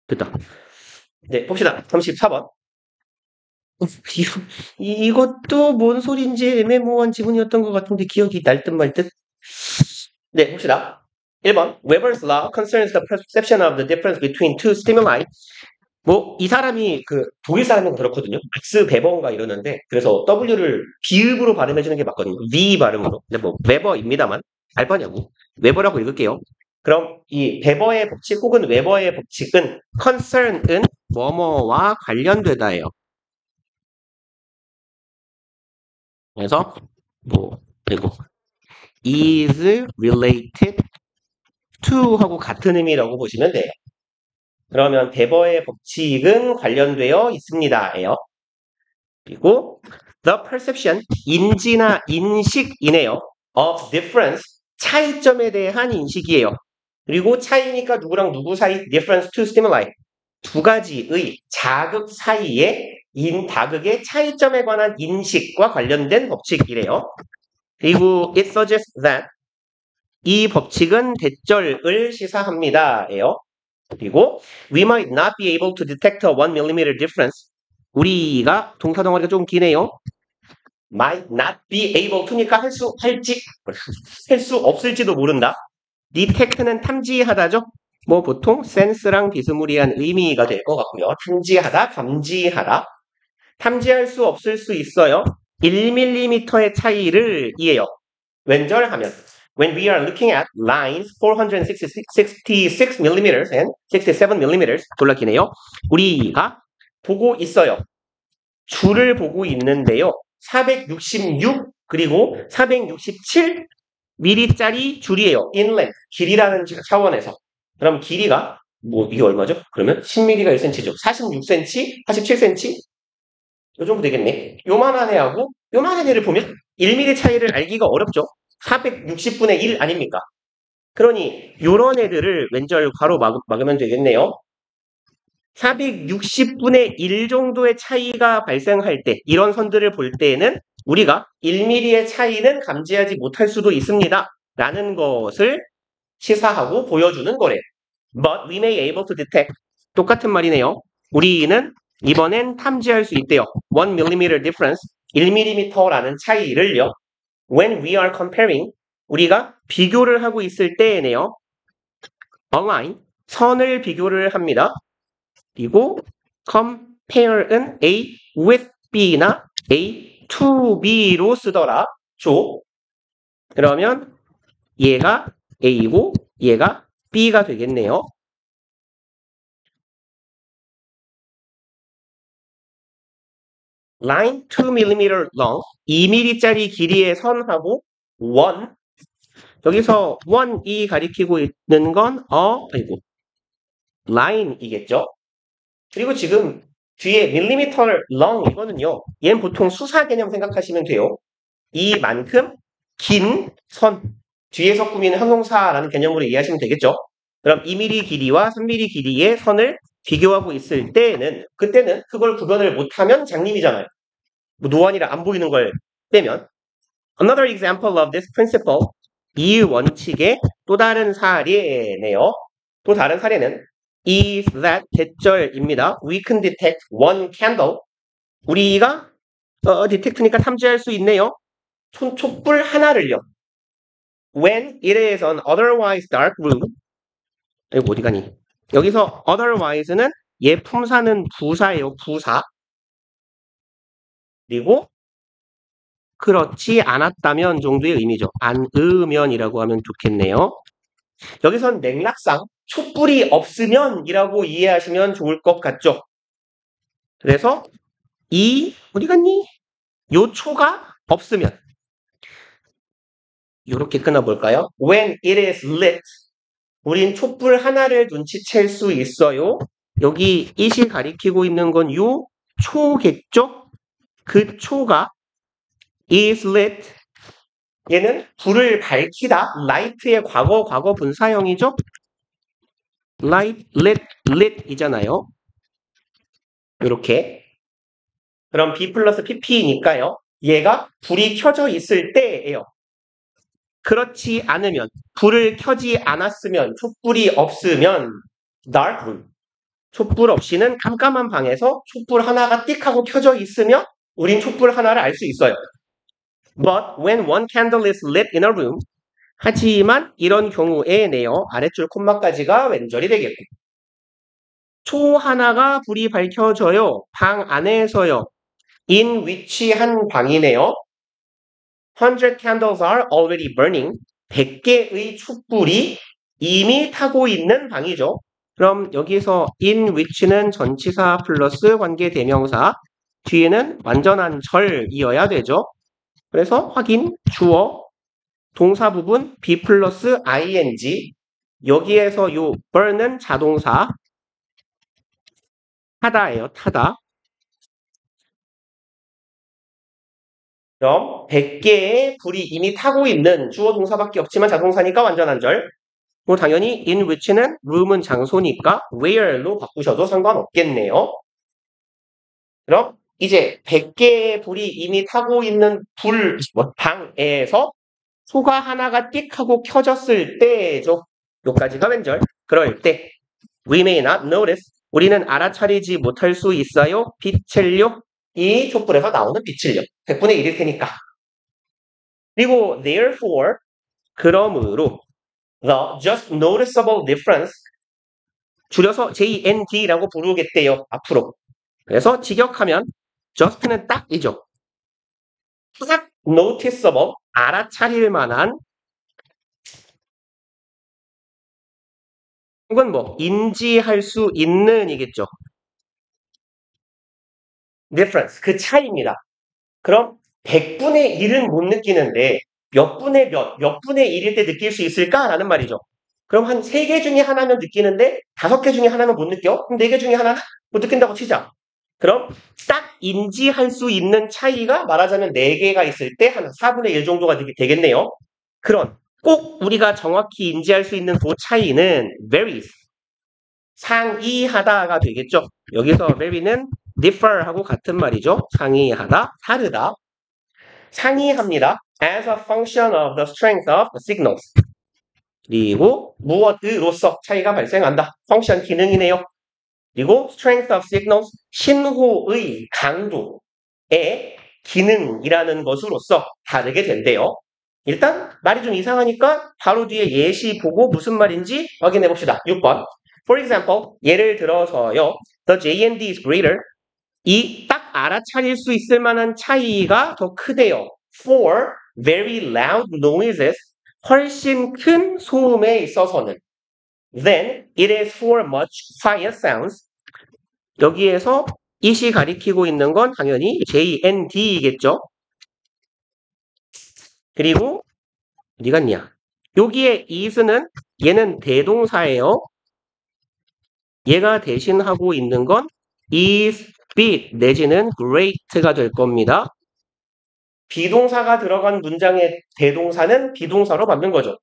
됐다. 네, 봅시다. 34번. 이것도 뭔 소린지 애매모호한 지문이었던 것 같은데 기억이 날 듯 말 듯. 네, 봅시다. 1번. Weber's law concerns the perception of the difference between two stimuli. 뭐, 이 사람이 독일 사람인 거 들었거든요. 막스 베버인가 이러는데, 그래서 W를 비읍으로 발음해주는 게 맞거든요. V 발음으로. 근데 뭐, 웨버입니다만, 알바냐고. 웨버라고 읽을게요. 그럼 이 베버의 법칙 혹은 웨버의 법칙은 concern은 뭐뭐와 관련되다예요. 그래서 뭐 그리고 is related to 하고 같은 의미라고 보시면 돼요. 그러면 베버의 법칙은 관련되어 있습니다예요. 그리고 the perception 인지나 인식이네요. of difference 차이점에 대한 인식이에요. 그리고 차이니까 누구랑 누구 사이 difference to stimuli 두 가지의 자극 사이의 다극의 차이점에 관한 인식과 관련된 법칙이래요. 그리고 it suggests that 이 법칙은 대절을 시사합니다예요. 그리고 we might not be able to detect a 1mm difference. 우리가 동사 덩어리가 좀 기네요. might not be able to니까 할 수 없을지도 모른다. detect는 탐지하다죠. 뭐 보통 sense랑 비스무리한 의미가 될 것 같고요. 탐지하다, 감지하다. 탐지할 수 없을 수 있어요. 1mm의 차이를 이해요. 왼절하면 when we are looking at lines 466mm and 67mm 졸라기네요. 우리가 보고 있어요. 줄을 보고 있는데요. 466 그리고 467mm짜리 줄이에요. inland 길이라는 차원에서. 그럼 길이가 뭐 이게 얼마죠? 그러면 10mm가 1cm죠. 46cm, 47cm 요 정도 되겠네. 요만한 애하고 요만한 애를 보면 1mm 차이를 알기가 어렵죠. 460분의 1 아닙니까? 그러니 요런 애들을 왼절 괄호 막으면 되겠네요. 460분의 1 정도의 차이가 발생할 때 이런 선들을 볼 때에는 우리가 1mm의 차이는 감지하지 못할 수도 있습니다. 라는 것을 시사하고 보여주는 거래요. But we may able to detect 똑같은 말이네요. 우리는 이번엔 탐지할 수 있대요. 1mm difference 1mm라는 차이를요. When we are comparing 우리가 비교를 하고 있을 때에네요. a line 선을 비교를 합니다. 그리고 compare은 A with B나 A to B로 쓰더라. 죠. 그러면 얘가 A고 얘가 B가 되겠네요. line 2mm long 2mm짜리 길이의 선하고 one 여기서 one이 가리키고 있는 건 아이고 line이겠죠. 그리고 지금 뒤에 millimeter long 이거는요. 얘는 보통 수사 개념 생각하시면 돼요. 이만큼 긴 선 뒤에서 꾸미는 형용사라는 개념으로 이해하시면 되겠죠. 그럼 2mm 길이와 3mm 길이의 선을 비교하고 있을 때는 그때는 그걸 구분을 못하면 장님이잖아요. 뭐 노안이라 안 보이는 걸 빼면 Another example of this principle 이 원칙의 또 다른 사례네요. 또 다른 사례는 is that 대절입니다. We can detect one candle. 우리가 detect니까 탐지할 수 있네요. 촛불 하나를요. When it is an otherwise dark room. 이거 어디 가니? 여기서 otherwise는 얘 품사는 부사예요. 부사. 그리고 그렇지 않았다면 정도의 의미죠. 않으면이라고 하면 좋겠네요. 여기선 맥락상 촛불이 없으면이라고 이해하시면 좋을 것 같죠. 그래서 어디 갔니? 요 초가 없으면 이렇게 끊어볼까요? When it is lit 우린 촛불 하나를 눈치챌 수 있어요. 여기 it이 가리키고 있는 건 요 초겠죠? 그 초가 is lit 얘는 불을 밝히다 light의 과거 분사형이죠? light, lit 이잖아요. 이렇게 그럼 B 플러스 PP니까요. 얘가 불이 켜져 있을 때예요. 그렇지 않으면 불을 켜지 않았으면 촛불이 없으면 dark room 촛불 없이는 깜깜한 방에서 촛불 하나가 띡 하고 켜져 있으면 우린 촛불 하나를 알 수 있어요. But when one candle is lit in a room, 하지만 이런 경우에네요. 아랫줄 콤마까지가 왼절이 되겠고. 초 하나가 불이 밝혀져요. 방 안에서요. In which 한 방이네요. 100 candles are already burning. 100개의 촛불이 이미 타고 있는 방이죠. 그럼 여기서 in which는 전치사 플러스 관계대명사, 뒤에는 완전한 절이어야 되죠. 그래서 확인, 주어, 동사 부분 be 플러스 ing, 여기에서 요 burn은 자동사, 타다예요. 타다. 그럼 100개의 불이 이미 타고 있는 주어 동사밖에 없지만 자동사니까 완전한 절. 뭐 당연히 in which는 room은 장소니까 where로 바꾸셔도 상관없겠네요. 그럼 이제 100개의 불이 이미 타고 있는 방에서 소가 하나가 띡 하고 켜졌을 때죠. 요까지가 왼절. 그럴 때 we may not notice, 우리는 알아차리지 못할 수 있어요. 빛을요. 이 촛불에서 나오는 빛을요. 100분의 1일 테니까. 그리고 therefore, 그러므로 the just noticeable difference, 줄여서 JND라고 부르겠대요. 앞으로. 그래서 직역하면 just는 딱이죠. 딱 noticeable, 알아차릴 만한, 혹은 뭐 인지할 수 있는 이겠죠. difference, 그 차이입니다. 그럼 100분의 1은 못 느끼는데 몇 분의 분의 1일 때 느낄 수 있을까라는 말이죠. 그럼 한 3개 중에 하나는 느끼는데 5개 중에 하나는 못 느껴? 그럼 4개 중에 하나는 못 느낀다고 치자. 그럼 딱 인지할 수 있는 차이가 말하자면 4개가 있을 때 한 4분의 1 정도가 되겠네요. 그런 꼭 우리가 정확히 인지할 수 있는 그 차이는 varies, 상이하다가 되겠죠. 여기서 vary는 differ하고 같은 말이죠. 상이하다, 다르다. 상이합니다. as a function of the strength of the signals. 그리고 무엇으로서 차이가 발생한다. 펑션 기능이네요. 그리고 strength of signals, 신호의 강도의 기능이라는 것으로서 다르게 된대요. 일단 말이 좀 이상하니까 바로 뒤에 예시 보고 무슨 말인지 확인해 봅시다. 6번. For example, 예를 들어서요. The JND is greater. 이 딱 알아차릴 수 있을 만한 차이가 더 크대요. For very loud noises, 훨씬 큰 소음에 있어서는. Then it is for much quiet sounds. 여기에서 it이 가리키고 있는 건 당연히 JND이겠죠. 그리고 어디 갔냐? 여기에 is는 얘는 대동사예요. 얘가 대신하고 있는 건 is big 내지는 great가 될 겁니다. 비동사가 들어간 문장의 대동사는 비동사로 만든 거죠.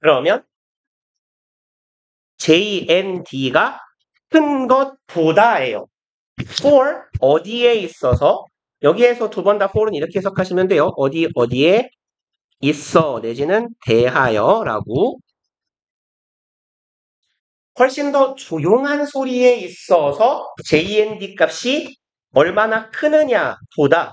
그러면 JND가 큰 것보다예요. for 어디에 있어서, 여기에서 두 번 다 for는 이렇게 해석하시면 돼요. 어디에 있어 내지는 대하여 라고. 훨씬 더 조용한 소리에 있어서 JND 값이 얼마나 크느냐 보다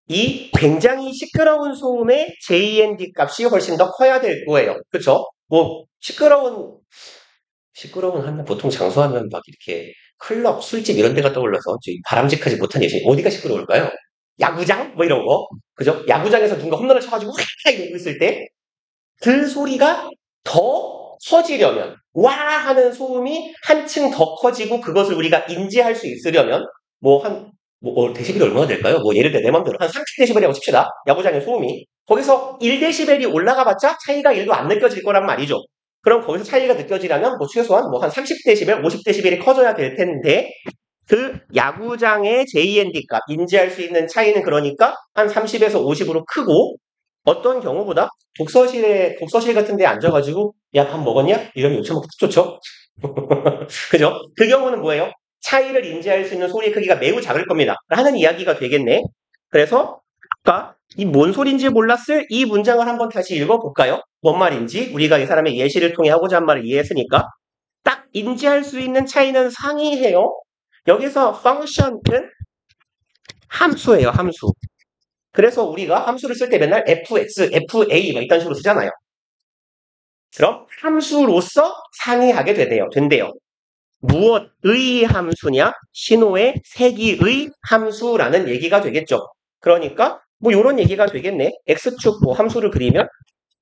이 굉장히 시끄러운 소음의 JND 값이 훨씬 더 커야 될 거예요. 그렇죠? 뭐 시끄러운 하면 보통 장소하면 막 이렇게 클럽, 술집 이런 데가 떠올라서 바람직하지 못한 예시. 어디가 시끄러울까요? 야구장? 뭐 이런 거. 그죠? 야구장에서 누군가 홈런을 쳐가지고 이러고 있을 때 그 소리가 더 커지려면, 와 하는 소음이 한층 더 커지고 그것을 우리가 인지할 수 있으려면 데시벨이 얼마나 될까요? 예를 들어 내 맘대로 한 30데시벨이라고 칩시다. 야구장의 소음이. 거기서 1데시벨이 올라가봤자 차이가 1도 안 느껴질 거란 말이죠. 그럼 거기서 차이가 느껴지려면 최소한 한 30데시벨, 50데시벨이 커져야 될 텐데 그 야구장의 JND 값, 인지할 수 있는 차이는 그러니까 한 30에서 50으로 크고, 어떤 경우보다 독서실 같은 데 앉아가지고 야, 밥 먹었냐? 이러면 요즘 먹기 좋죠? 그죠? 그 경우는 뭐예요? 차이를 인지할 수 있는 소리의 크기가 매우 작을 겁니다. 라는 이야기가 되겠네. 그래서 아까 이 뭔 소린지 몰랐을 이 문장을 한번 다시 읽어볼까요? 뭔 말인지 우리가 이 사람의 예시를 통해 하고자 한 말을 이해했으니까 딱 인지할 수 있는 차이는 상이해요. 여기서 function은 함수예요, 함수. 그래서 우리가 함수를 쓸 때 맨날 fx, fa 막 이딴 식으로 쓰잖아요. 그럼 함수로서 상이하게 된대요. 무엇의 함수냐? 신호의 세기의 함수라는 얘기가 되겠죠. 그러니까 뭐 이런 얘기가 되겠네. x축 뭐 함수를 그리면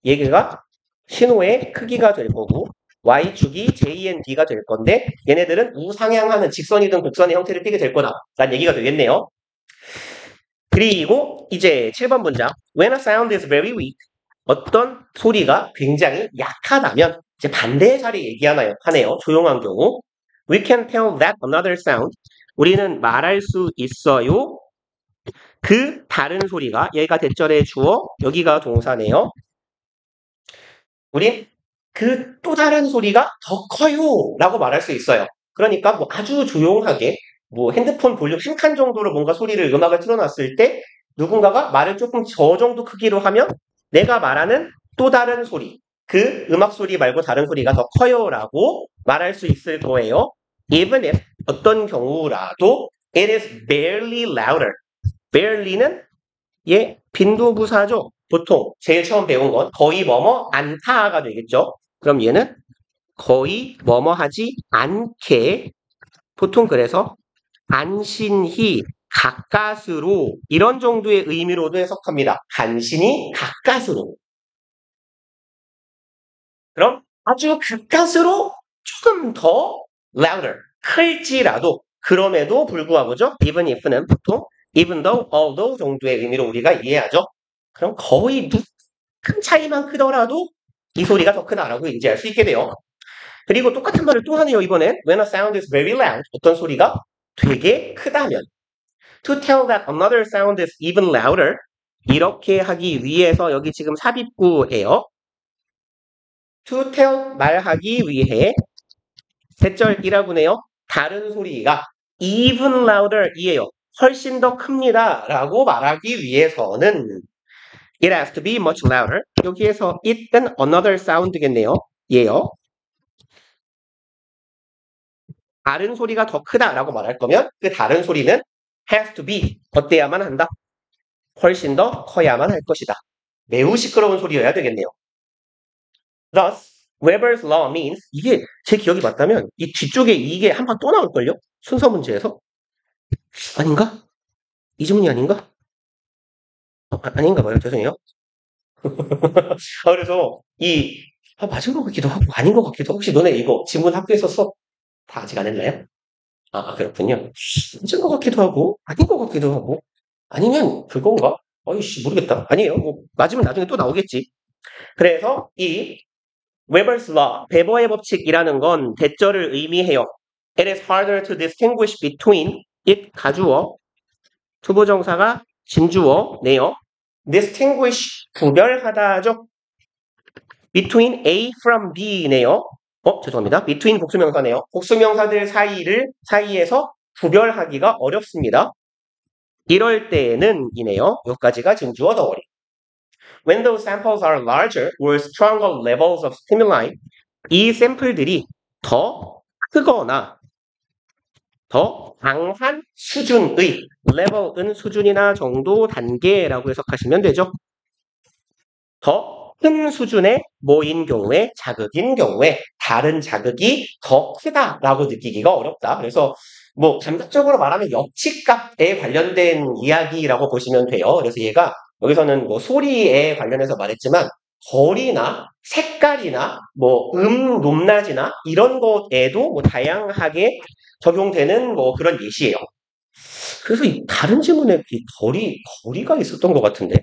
얘가 신호의 크기가 될 거고 y축이 JND가 될 건데 얘네들은 우상향하는 직선이든 곡선의 형태를 띠게 될 거다 라는 얘기가 되겠네요. 그리고 이제 7번 문장 When a sound is very weak 어떤 소리가 굉장히 약하다면 이제 반대의 자리 얘기하네요. 조용한 경우 We can tell that another sound 우리는 말할 수 있어요. 그 다른 소리가 얘가 대절의 주어 여기가 동사네요. 우린 그 또 다른 소리가 더 커요 라고 말할 수 있어요. 그러니까 뭐 아주 조용하게 뭐 핸드폰 볼륨 한 칸 정도로 뭔가 소리를 음악을 틀어놨을 때 누군가가 말을 조금 저 정도 크기로 하면 내가 말하는 또 다른 소리 그 음악 소리 말고 다른 소리가 더 커요 라고 말할 수 있을 거예요. Even if 어떤 경우라도 it is barely louder. barely는 빈도부사죠. 보통 제일 처음 배운 건 거의 뭐뭐 않다가 되겠죠. 그럼 얘는 거의 뭐뭐 하지 않게 보통 그래서 안신히 가까스로 이런 정도의 의미로도 해석합니다. 간신히 가까스로. 그럼 아주 가까스로 조금 더 louder 클지라도 그럼에도 불구하고죠. even if는 보통 even though, although 정도의 의미로 우리가 이해하죠. 그럼 거의 큰 차이만 크더라도 이 소리가 더 크다라고 인지할 수 있게 돼요. 그리고 똑같은 말을 또 하네요. 이번엔 when a sound is very loud 어떤 소리가 되게 크다면 to tell that another sound is even louder 이렇게 하기 위해서 여기 지금 삽입구예요. to tell 말하기 위해 대절이라고네요. 다른 소리가 even louder 이에요. 훨씬 더 큽니다. 라고 말하기 위해서는 it has to be much louder. 여기에서 it은 another sound겠네요. 예요. 다른 소리가 더 크다라고 말할 거면 그 다른 소리는 has to be 어때야만 한다. 훨씬 더 커야만 할 것이다. 매우 시끄러운 소리여야 되겠네요. Thus, Weber's law means 이게 제 기억이 맞다면 이 뒤쪽에 이게 한 번 또 나올걸요? 순서 문제에서? 아닌가? 이 지문이 아닌가? 아닌가 봐요. 죄송해요. 그래서 맞은 것 같기도 하고 아닌 것 같기도 하고 혹시 너네 이거 지문 학교에서 수업 다 아직 안 했나요? 그렇군요. 맞은 것 같기도 하고 아닌 것 같기도 하고 아니면 그건가? 어이씨 모르겠다. 아니에요. 뭐 맞으면 나중에 또 나오겠지. 그래서 이 Weber's law, 베버의 법칙이라는 건 대절을 의미해요. It is harder to distinguish between it 가주어, 투부정사가 진주어네요. distinguish 구별하다죠. between A from B네요. 죄송합니다. between 복수명사네요. 복수명사들 사이에서 구별하기가 어렵습니다. 이럴 때는 이네요. 여기까지가 진주어 덩어리. When those samples are larger or stronger levels of stimuli, 이 샘플들이 더 크거나 더 강한 수준의 level은 수준이나 정도 단계라고 해석하시면 되죠. 더 큰 수준의 뭐인 경우에 자극인 경우에 다른 자극이 더 크다라고 느끼기가 어렵다. 그래서 뭐 감각적으로 말하면 역치값에 관련된 이야기라고 보시면 돼요. 그래서 얘가 여기서는 뭐 소리에 관련해서 말했지만 거리나 색깔이나 뭐 높낮이나 이런 것에도 뭐 다양하게 적용되는 뭐 그런 예시예요. 그래서 이 다른 질문에 이 거리가 있었던 것 같은데.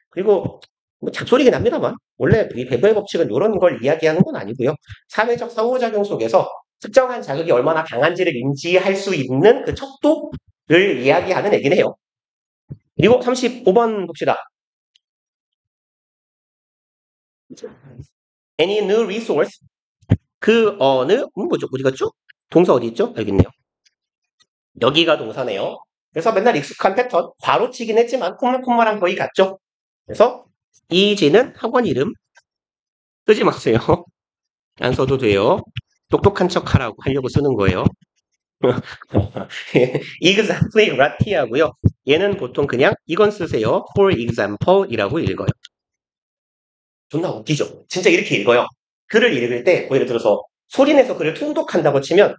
그리고 뭐 잡소리긴 합니다만 원래 이 배부의 법칙은 이런 걸 이야기하는 건 아니고요. 사회적 상호작용 속에서 특정한 자극이 얼마나 강한지를 인지할 수 있는 그 척도를 이야기하는 얘기긴 해요. 그리고 35번 봅시다. Any new resource 그 어느 뭐죠? 어디 갔죠? 동사 어디 있죠? 여기 있네요. 여기가 동사네요. 그래서 맨날 익숙한 패턴 괄호치긴 했지만 콧말콧말한 거의 같죠? 그래서 is는 학원 이름 쓰지 마세요. 안 써도 돼요. 똑똑한 척 하려고 쓰는 거예요. exactly right 하고요. 얘는 보통 그냥 이건 쓰세요. for example 이라고 읽어요. 존나 웃기죠? 진짜 이렇게 읽어요. 글을 읽을 때, 뭐 예를 들어서 소리내서 글을 통독한다고 치면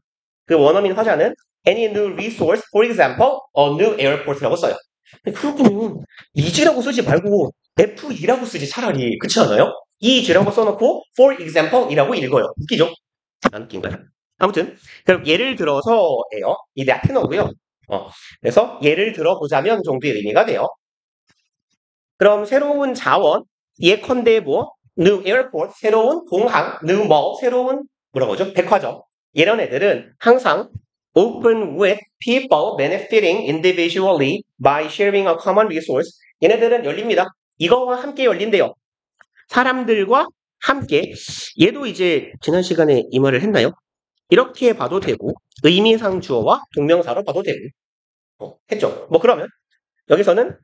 그 원어민 화자는 any new resource, for example, a new airport라고 써요. 그렇군요. is라고 쓰지 말고 FE라고 쓰지 차라리. 그렇지 않아요? is라고 써놓고 for example 이라고 읽어요. 웃기죠? 안 웃긴 거야. 아무튼 그럼 예를 들어서예요. 이 that는거고요. 그래서 예를 들어보자면 정도의 의미가 돼요. 그럼 새로운 자원, 예컨대 뭐 new airport, 새로운 공항, new mall, 새로운 뭐라고 하죠? 백화점. 이런 애들은 항상 open with people benefiting individually by sharing a common resource. 얘네들은 열립니다. 이거와 함께 열린대요. 사람들과 함께. 얘도 이제 지난 시간에 이 말을 했나요? 이렇게 봐도 되고 의미상 주어와 동명사로 봐도 되고 했죠. 뭐 그러면 여기서는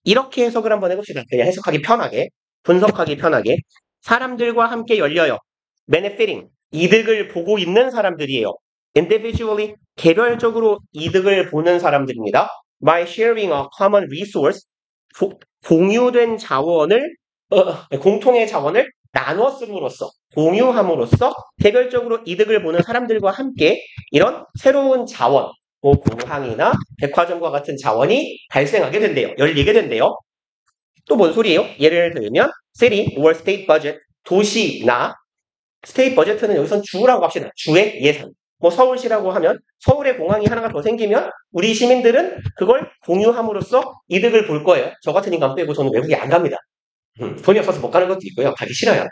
이렇게 해석을 한번 해봅시다. 그냥 해석하기 편하게, 분석하기 편하게. 사람들과 함께 열려요. benefiting, 이득을 보고 있는 사람들이에요. individually, 개별적으로 이득을 보는 사람들입니다. by sharing a common resource, 공유된 자원을, 공통의 자원을 나눠 쓰므로써, 공유함으로써 개별적으로 이득을 보는 사람들과 함께 이런 새로운 자원, 뭐 공항이나 백화점과 같은 자원이 발생하게 된대요. 열리게 된대요. 또 뭔 소리예요? 예를 들면 city or state budget, 도시나 state budget는 여기선 주라고 합시다. 주의 예산. 뭐 서울시라고 하면 서울에 공항이 하나가 더 생기면 우리 시민들은 그걸 공유함으로써 이득을 볼 거예요. 저 같은 인간 빼고 저는 외국에 안 갑니다. 돈이 없어서 못 가는 것도 있고요. 가기 싫어요.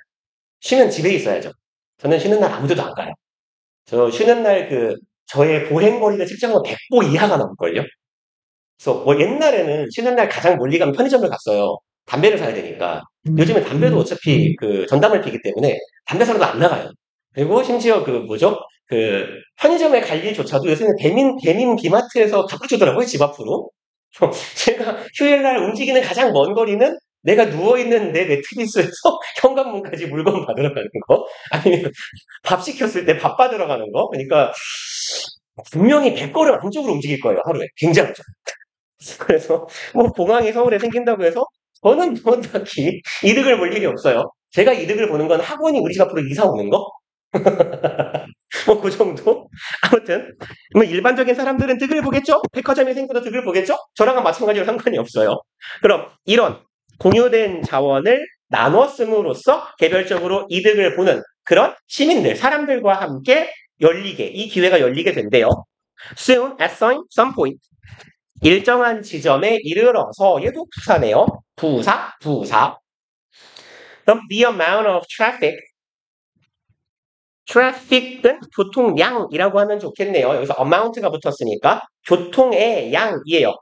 쉬면 집에 있어야죠. 저는 쉬는 날 아무데도 안 가요. 저 쉬는 날 저의 보행거리가 측정은 100보 이하가 넘을걸요? 그래서 뭐 옛날에는 쉬는 날 가장 멀리 가면 편의점을 갔어요. 담배를 사야 되니까. 요즘엔 담배도 어차피 전담을 피기 때문에 담배 사러도 안 나가요. 그리고 심지어 편의점에 갈 일조차도 요새는 대민 비마트에서 갖고 주더라고요, 집 앞으로. 제가 휴일날 움직이는 가장 먼 거리는 내가 누워있는 내 매트리스에서 현관문까지 물건 받으러 가는 거, 아니면 밥 시켰을 때 밥 받으러 가는 거. 그러니까 분명히 100걸음 안쪽으로 움직일 거예요, 하루에. 굉장하죠. 그래서 뭐 공항이 서울에 생긴다고 해서 저는 뭐 딱히 이득을 볼 일이 없어요. 제가 이득을 보는 건 학원이 우리 집 앞으로 이사 오는 거? 뭐 그 정도? 아무튼 뭐 일반적인 사람들은 득을 보겠죠? 백화점이 생겨도 득을 보겠죠? 저랑은 마찬가지로 상관이 없어요. 그럼 이런 공유된 자원을 나눠 씀으로써 개별적으로 이득을 보는 그런 시민들, 사람들과 함께 이 기회가 열리게 된대요. Soon, at some point. 일정한 지점에 이르러서, 얘도 부사네요. 부사. 그럼 the amount of traffic은 교통량이라고 하면 좋겠네요. 여기서 amount가 붙었으니까 교통의 양이에요.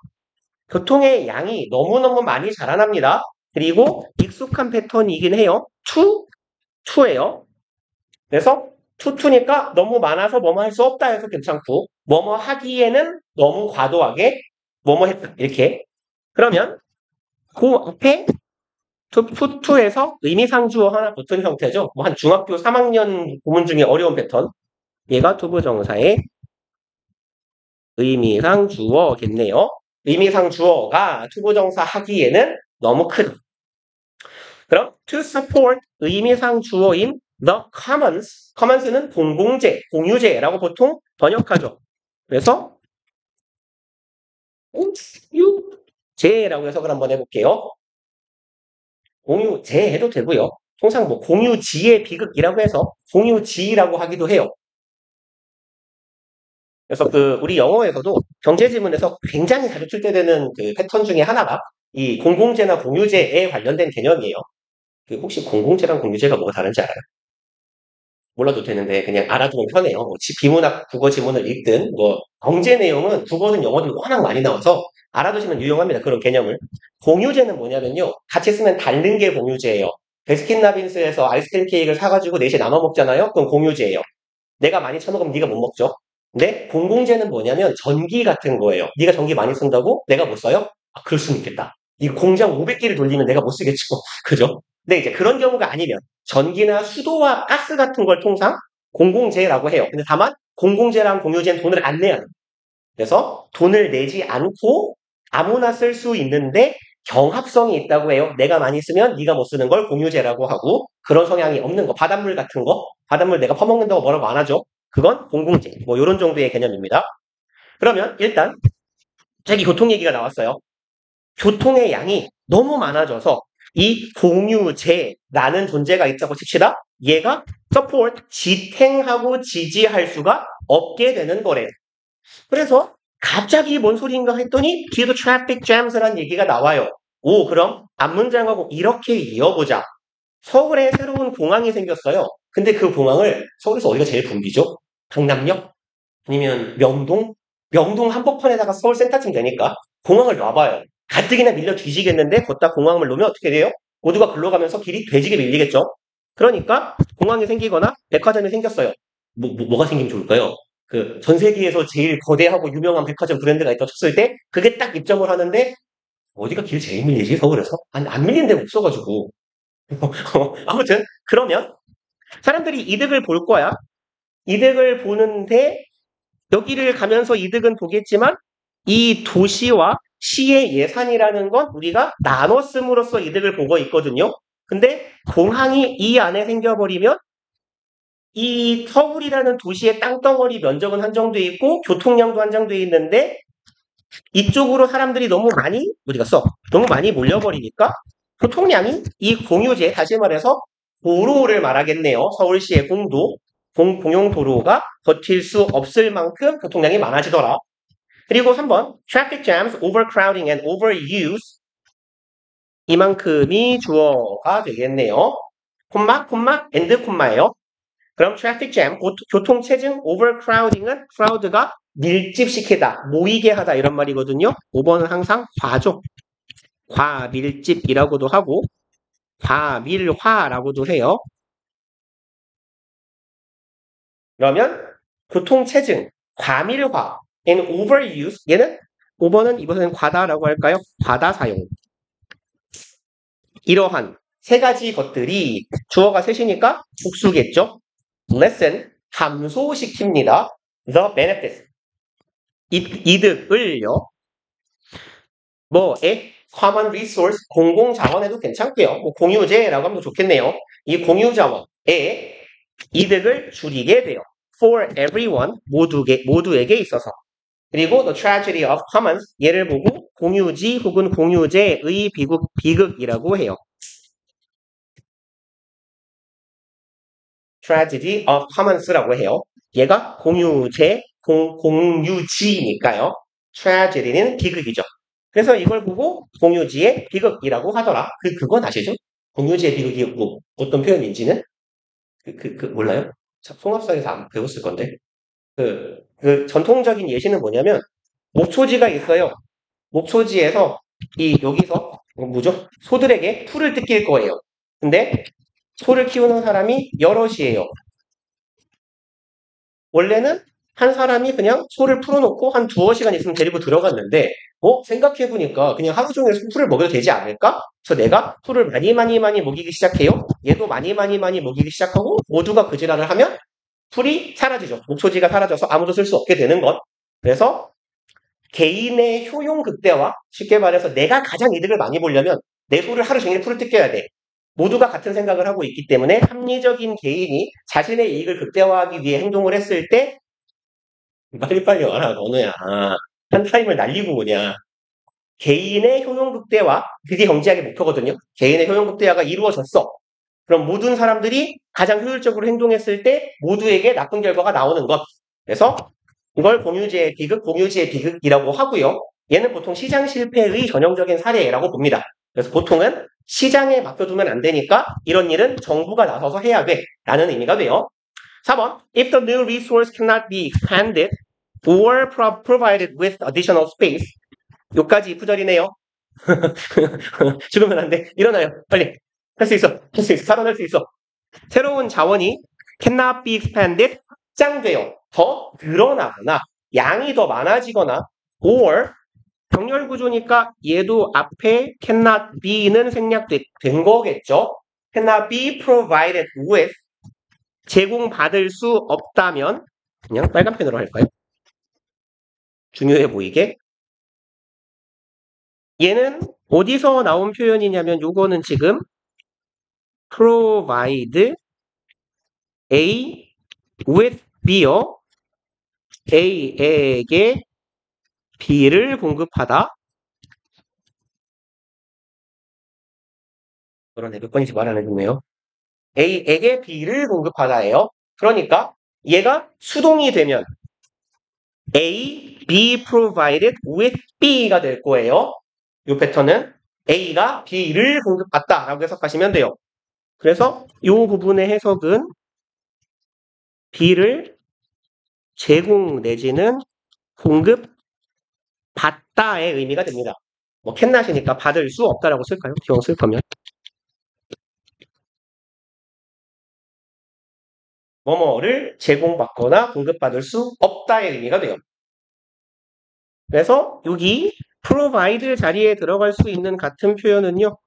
교통의 양이 너무너무 많이 자라납니다. 그리고 익숙한 패턴이긴 해요. to예요. 그래서 to니까 너무 많아서 뭐뭐 할 수 없다 해서 괜찮고, 뭐뭐 하기에는 너무 과도하게 뭐뭐 했다 이렇게. 그러면 그 앞에 to에서 의미상주어 하나 붙은 형태죠. 뭐 한 중학교 3학년 구문 중에 어려운 패턴. 얘가 투부정사의 의미상주어겠네요. 의미상주어가 투부정사 하기에는 너무 크다. 그럼 to support 의미상주어인 the commons는 공공재, 공유재라고 보통 번역하죠. 그래서 공유재라고 해석을 한번 해볼게요. 공유재 해도 되고요. 통상 뭐 공유지의 비극이라고 해서 공유지라고 하기도 해요. 그래서 우리 영어에서도 경제지문에서 굉장히 자주 출제되는 패턴 중에 하나가 이 공공재나 공유재에 관련된 개념이에요. 혹시 공공재랑 공유재가 뭐가 다른지 알아요? 몰라도 되는데 그냥 알아두면 편해요. 뭐 비문학 국어 지문을 읽든 뭐 경제 내용은 국어든 영어든 워낙 많이 나와서 알아두시면 유용합니다. 그런 개념을. 공유제는 뭐냐면요. 같이 쓰면 다른 게 공유제예요. 베스킨라빈스에서 아이스크림 케이크를 사가지고 넷이 나눠 먹잖아요. 그건 공유제예요. 내가 많이 처먹으면 네가 못 먹죠. 근데 공공재는 뭐냐면 전기 같은 거예요. 네가 전기 많이 쓴다고 내가 못 써요? 아, 그럴 수는 있겠다. 이 공장 500개를 돌리면 내가 못 쓰겠죠. 그죠? 근데 이제 그런 경우가 아니면 전기나 수도와 가스 같은 걸 통상 공공재라고 해요. 근데 다만 공공재랑 공유재는 돈을 안 내야 돼요. 그래서 돈을 내지 않고 아무나 쓸 수 있는데 경합성이 있다고 해요. 내가 많이 쓰면 네가 못 쓰는 걸 공유재라고 하고 그런 성향이 없는 거, 바닷물 같은 거, 바닷물 내가 퍼먹는다고 뭐라고 안 하죠. 그건 공공재. 뭐 이런 정도의 개념입니다. 그러면 일단 저기 교통 얘기가 나왔어요. 교통의 양이 너무 많아져서 이 공유재라는 존재가 있다고 칩시다. 얘가 support, 지탱하고 지지할 수가 없게 되는 거래요. 그래서 갑자기 뭔 소리인가 했더니 뒤에도 traffic jams라는 얘기가 나와요. 오, 그럼 앞문장하고 이렇게 이어보자. 서울에 새로운 공항이 생겼어요. 근데 그 공항을 서울에서 어디가 제일 붐비죠? 강남역? 아니면 명동? 명동 한복판에다가 서울 센터쯤 되니까 공항을 놔봐요. 가뜩이나 밀려 뒤지겠는데 걷다 공항을 놓으면 어떻게 돼요? 모두가 글로 가면서 길이 되지게 밀리겠죠? 그러니까 공항이 생기거나 백화점이 생겼어요. 뭐가 생기면 좋을까요? 그 전 세계에서 제일 거대하고 유명한 백화점 브랜드가 있다고 쳤을 때 그게 딱 입점을 하는데 어디가 길 제일 밀리지 서울에서? 안 밀리는 데가 없어가지고 아무튼 그러면 사람들이 이득을 볼 거야. 이득을 보는데 여기를 가면서 이득은 보겠지만 이 도시와 시의 예산이라는 건 우리가 나눠 씀으로써 이득을 보고 있거든요. 근데 공항이 이 안에 생겨버리면 이 서울이라는 도시의 땅덩어리 면적은 한정돼 있고 교통량도 한정돼 있는데 이쪽으로 사람들이 너무 많이 어디 갔어? 너무 많이 몰려버리니까 교통량이 이 공유제 다시 말해서 도로를 말하겠네요. 서울시의 공용도로가 버틸 수 없을 만큼 교통량이 많아지더라. 그리고 3번 traffic jams, overcrowding and overuse 이만큼이 주어가 되겠네요. 콤마, and 콤마예요. 그럼 traffic jam, 교통체증, overcrowding은 crowd가 밀집시키다, 모이게 하다 이런 말이거든요. 5번은 항상 과죠. 과밀집이라고도 하고 과밀화라고도 해요. 그러면 교통체증, 과밀화, and overuse 얘는 5번은 이것은 과다라고 할까요? 과다 사용. 이러한 세 가지 것들이 주어가 셋이니까 복수겠죠? lessen, 감소시킵니다. the benefits, 이득을요. 뭐에? common resource, 공공자원에도 괜찮고요. 뭐 공유재라고 하면 더 좋겠네요. 이 공유자원의 이득을 줄이게 돼요. for everyone, 모두에게 있어서. 그리고 the tragedy of commons, 얘를 보고 공유지 혹은 공유재의 비극이라고 해요. tragedy of commons라고 해요. 얘가 공유지니까요. tragedy는 비극이죠. 그래서 이걸 보고 공유지의 비극이라고 하더라. 그건 아시죠? 공유지의 비극이 뭐 어떤 표현인지는? 몰라요? 송합성에서 안 배웠을 건데. 그 전통적인 예시는 뭐냐면, 목초지가 있어요. 목초지에서 여기서 뭐죠? 소들에게 풀을 뜯길 거예요. 근데 소를 키우는 사람이 여럿이에요. 원래는 한 사람이 그냥 소를 풀어놓고 한 두어 시간 있으면 데리고 들어갔는데 생각해보니까 그냥 하루 종일 풀을 먹여도 되지 않을까? 그래서 내가 풀을 많이 먹이기 시작해요. 얘도 많이 먹이기 시작하고 모두가 그 지랄을 하면 풀이 사라지죠. 목초지가 사라져서 아무도 쓸 수 없게 되는 것. 그래서 개인의 효용 극대화, 쉽게 말해서 내가 가장 이득을 많이 보려면 내 소를 하루 종일 풀을 뜯겨야 돼. 모두가 같은 생각을 하고 있기 때문에 합리적인 개인이 자신의 이익을 극대화하기 위해 행동을 했을 때 빨리빨리 와라 너네야. 한 타임을 날리고 오냐. 개인의 효용 극대화, 그게 경제학의 목표거든요. 개인의 효용 극대화가 이루어졌어. 그럼 모든 사람들이 가장 효율적으로 행동했을 때 모두에게 나쁜 결과가 나오는 것. 그래서 이걸 공유지의 비극이라고 하고요. 얘는 보통 시장 실패의 전형적인 사례라고 봅니다. 그래서 보통은 시장에 맡겨두면 안 되니까 이런 일은 정부가 나서서 해야 돼 라는 의미가 돼요. 4번 If the new resource cannot be expanded or provided with additional space 요까지 부절이네요. 죽으면 안 돼. 일어나요. 빨리. 할 수 있어. 살아날 수 있어. 새로운 자원이 cannot be expanded 확장되어 더 늘어나거나 양이 더 많아지거나 or 병렬 구조니까 얘도 앞에 cannot be는 생략된 거겠죠. cannot be provided with 제공받을 수 없다면 그냥 빨간 펜으로 할까요? 중요해 보이게. 얘는 어디서 나온 표현이냐면 요거는 지금 provide A with B요. A에게 B를 공급하다. 그러네, 몇 번인지 말 안 해줬네요. A에게 B를 공급하다예요. 그러니까 얘가 수동이 되면 A, be provided with B가 될 거예요. 이 패턴은 A가 B를 공급받다라고 해석하시면 돼요. 그래서 이 부분의 해석은 B를 제공 내지는 공급받다의 의미가 됩니다. 뭐 캔낫이니까 받을 수 없다라고 쓸까요? 기왕 쓸 거면. 뭐뭐를 제공받거나 공급받을 수 없다의 의미가 돼요. 그래서 여기 provide 자리에 들어갈 수 있는 같은 표현은요.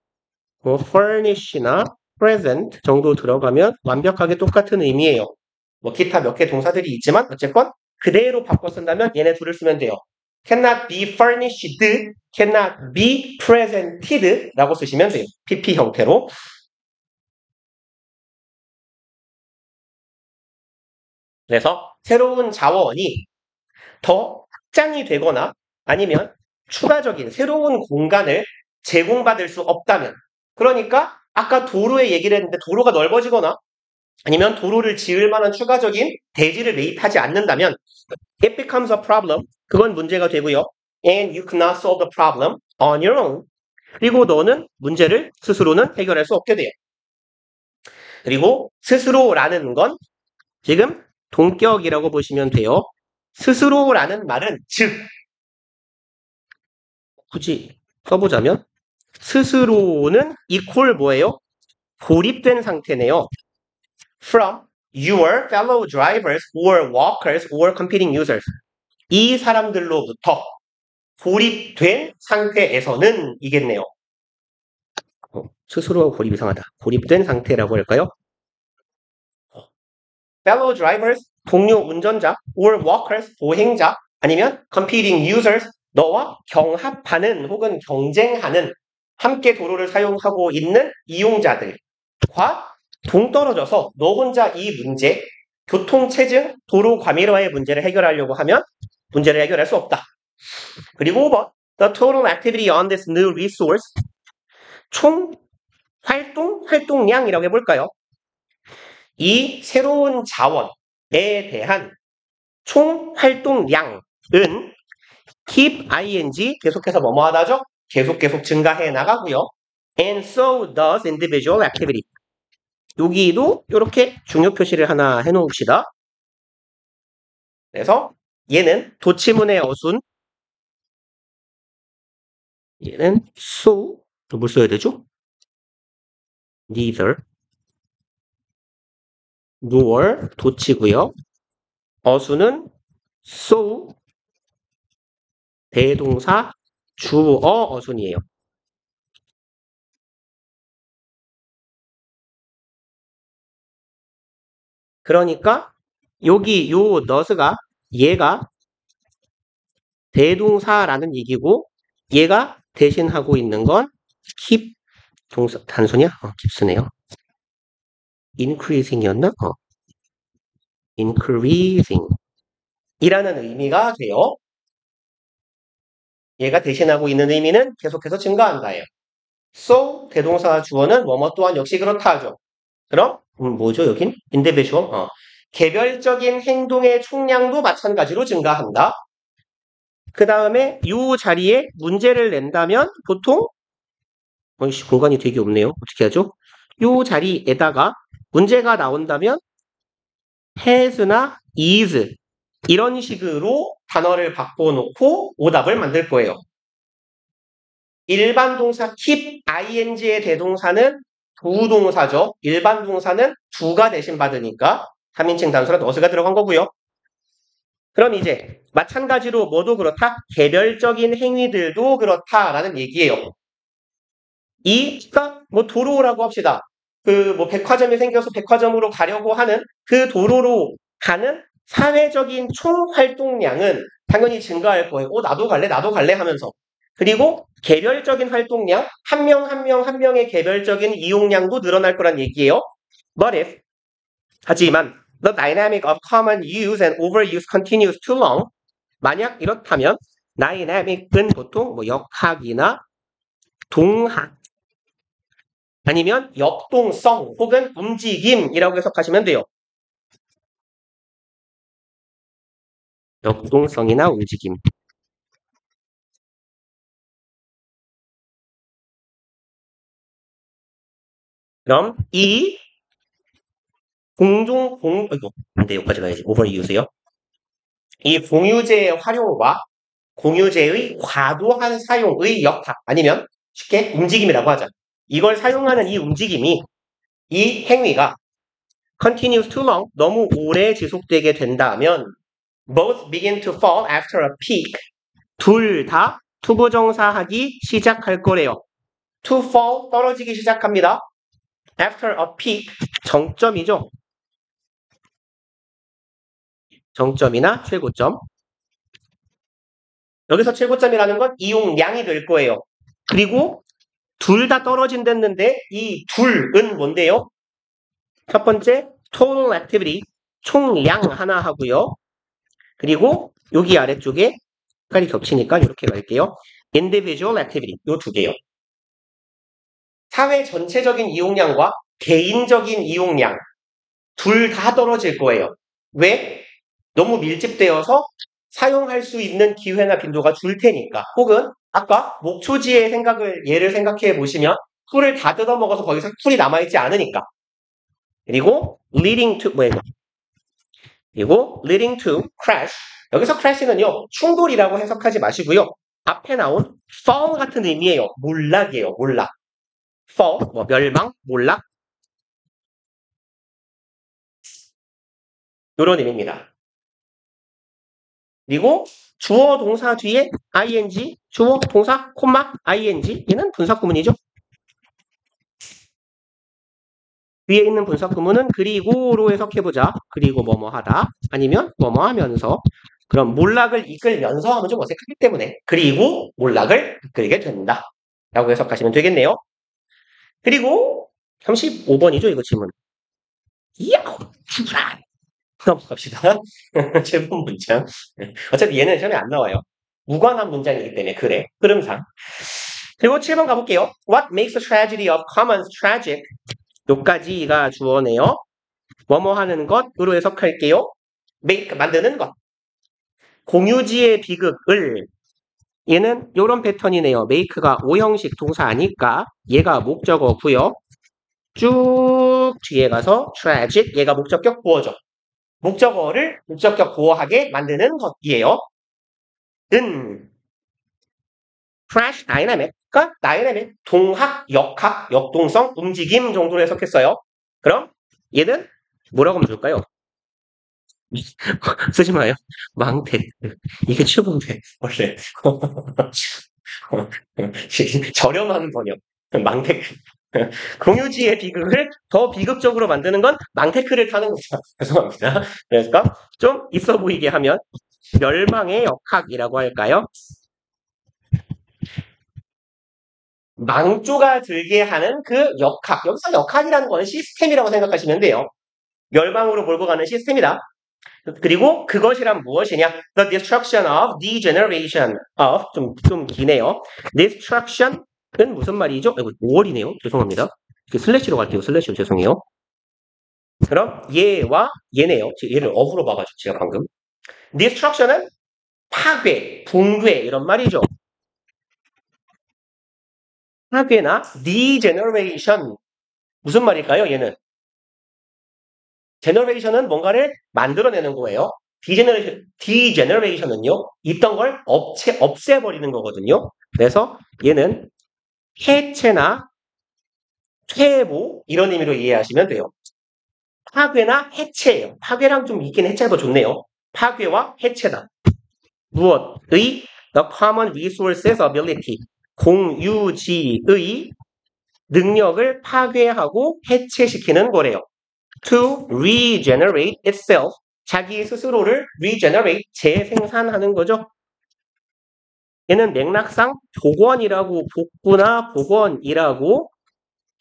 뭐 furnish나 present 정도 들어가면 완벽하게 똑같은 의미예요. 뭐 기타 몇 개 동사들이 있지만 어쨌건 그대로 바꿔 쓴다면 얘네 둘을 쓰면 돼요. cannot be furnished, cannot be presented 라고 쓰시면 돼요. PP 형태로. 그래서 새로운 자원이 더 확장이 되거나 아니면 추가적인 새로운 공간을 제공받을 수 없다면 그러니까 아까 도로의 얘기를 했는데 도로가 넓어지거나 아니면 도로를 지을 만한 추가적인 대지를 매입하지 않는다면 it becomes a problem. 그건 문제가 되고요. And you cannot solve the problem on your own. 그리고 너는 문제를 스스로는 해결할 수 없게 돼요. 그리고 스스로라는 건 지금 동격이라고 보시면 돼요. 스스로라는 말은 즉 굳이 써보자면 스스로는 equal 뭐예요? 고립된 상태네요. From your fellow drivers or walkers or competing users. 이 사람들로부터 고립된 상태에서는 이겠네요. 스스로가 고립 이상하다. 고립된 상태라고 할까요? fellow drivers, 동료 운전자, or walkers, 보행자, 아니면 competing users, 너와 경합하는 혹은 경쟁하는 함께 도로를 사용하고 있는 이용자들과 동떨어져서 너 혼자 이 문제, 교통체증, 도로 과밀화의 문제를 해결하려고 하면 문제를 해결할 수 없다. 그리고 5번, the total activity on this new resource, 총 활동량이라고 해볼까요? 이 새로운 자원에 대한 총 활동량은 keep ing 계속해서 뭐뭐 하다죠? 계속 증가해 나가고요. And so does individual activity. 여기도 이렇게 중요 표시를 하나 해놓읍시다. 그래서 얘는 도치문의 어순, 얘는 so, 뭘 써야 되죠? neither, nor 도치고요. 어순은 so, 대동사, 주어 어순이에요. 그러니까 여기 요 not가 얘가 대동사라는 얘기고 얘가 대신하고 있는 건 keep 동사 단수냐? keeps네요. increasing이었나? increasing 이라는 의미가 돼요. 얘가 대신하고 있는 의미는 계속해서 증가한다예요. so 대동사 주어는 뭐뭐 또한 역시 그렇다 하죠. 그럼 뭐죠 여긴? individual 개별적인 행동의 총량도 마찬가지로 증가한다. 그 다음에 이 자리에 문제를 낸다면 보통 공간이 되게 없네요. 어떻게 하죠? 이 자리에다가 문제가 나온다면 has나 is 이런 식으로 단어를 바꿔놓고 오답을 만들 거예요. 일반 동사 keep ing의 대동사는 부동사죠. 일반 동사는 do가 대신 받으니까 3인칭 단수라 not가 들어간 거고요. 그럼 이제 마찬가지로 뭐도 그렇다? 개별적인 행위들도 그렇다라는 얘기예요. 그러니까 뭐 도로라고 합시다. 그 뭐 백화점이 생겨서 백화점으로 가려고 하는 그 도로로 가는 사회적인 총 활동량은 당연히 증가할 거예요. 나도 갈래, 나도 갈래 하면서. 그리고 개별적인 활동량, 한 명 한 명 한 명의 개별적인 이용량도 늘어날 거란 얘기예요. But if, 하지만 the dynamic of common use and overuse continues too long. 만약 이렇다면 dynamic은 보통 뭐 역학이나 동학 아니면 역동성 혹은 움직임이라고 해석하시면 돼요. 역동성이나 움직임. 그럼 이 이거 안 돼, 여기까지 가야지. overuse요. 이 공유제의 활용과 공유제의 과도한 사용의 역학 아니면 쉽게 움직임이라고 하자. 이걸 사용하는 이 움직임이 이 행위가 continues too long 너무 오래 지속되게 된다면 both begin to fall after a peak 둘 다 투부정사하기 시작할 거래요. to fall 떨어지기 시작합니다. after a peak 정점이죠. 정점이나 최고점. 여기서 최고점이라는 건 이용량이 될 거예요. 그리고 둘 다 떨어진댔는데 이 둘은 뭔데요? 첫 번째 total activity 총량 하나 하고요. 그리고 여기 아래쪽에 색깔이 겹치니까 이렇게 갈게요. individual activity 요 두 개요. 사회 전체적인 이용량과 개인적인 이용량 둘 다 떨어질 거예요. 왜? 너무 밀집되어서 사용할 수 있는 기회나 빈도가 줄 테니까. 혹은 아까 목초지의 예를 생각해 보시면 풀을 다 뜯어먹어서 거기서 풀이 남아있지 않으니까. 그리고 leading to crash. 여기서 crash는요 충돌이라고 해석하지 마시고요. 앞에 나온 fall 같은 의미예요. 몰락이에요. 몰락. fall 뭐 멸망, 몰락 이런 의미입니다. 그리고 주어 동사 뒤에 ing, 주어 동사 콤마 ing 얘는 분사구문이죠. 위에 있는 분사구문은 그리고로 해석해보자. 그리고 뭐뭐 하다 아니면 뭐뭐 하면서 그럼 몰락을 이끌면서 하면 좀 어색하기 때문에 그리고 몰락을 이끌게 된다 라고 해석하시면 되겠네요. 그리고 35번이죠 이거 질문. 야우 죽어라 넘어갑시다. 제본 문장. 어차피 얘는 시험에 안 나와요. 무관한 문장이기 때문에 그래 흐름상. 그리고 7번 가볼게요. What makes the tragedy of commons tragic? 요까지가 주어네요. 뭐뭐 하는 것으로 해석할게요. make 만드는 것. 공유지의 비극을 얘는 요런 패턴이네요. make가 오형식 동사 아니까 얘가 목적어고요. 쭉 뒤에 가서 tragic 얘가 목적격 보어죠. 목적어를 목적격 보어하게 만드는 것이에요. crash dynamic, 그러니까 dynamic, 동학, 역학, 역동성, 움직임 정도로 해석했어요. 그럼 얘는 뭐라고 하면 좋을까요? 쓰지 마요. 망태. 이게 최고인데 원래 저렴한 번역. 망테크. 공유지의 비극을 더 비극적으로 만드는 건 망테크를 타는 거죠. 죄송합니다. 그러니까 좀 있어 보이게 하면 멸망의 역학이라고 할까요? 망조가 들게 하는 그 역학. 여기서 역학이라는 거는 시스템이라고 생각하시면 돼요. 멸망으로 몰고 가는 시스템이다. 그리고 그것이란 무엇이냐? The destruction of degeneration of 좀 기네요. destruction은 무슨 말이죠? 5월이네요. 죄송합니다. 슬래시로 갈게요. 슬래시로 죄송해요. 그럼 얘와 얘네요. 얘를 어후로 봐가지고 제가 방금. destruction은 파괴, 붕괴 이런 말이죠. 파괴나 degeneration 무슨 말일까요? 얘는 generation은 뭔가를 만들어내는 거예요. degeneration은요, 있던 걸 없애버리는 거거든요. 그래서 얘는 해체나 퇴보 이런 의미로 이해하시면 돼요. 파괴나 해체예요. 파괴랑 좀 있긴 해체가 더 좋네요. 파괴와 해체다. 무엇의? The common resources ability. 공유지의 능력을 파괴하고 해체시키는 거래요. To regenerate itself. 자기 스스로를 regenerate, 재생산하는 거죠. 얘는 맥락상 복원이라고, 복구나 복원이라고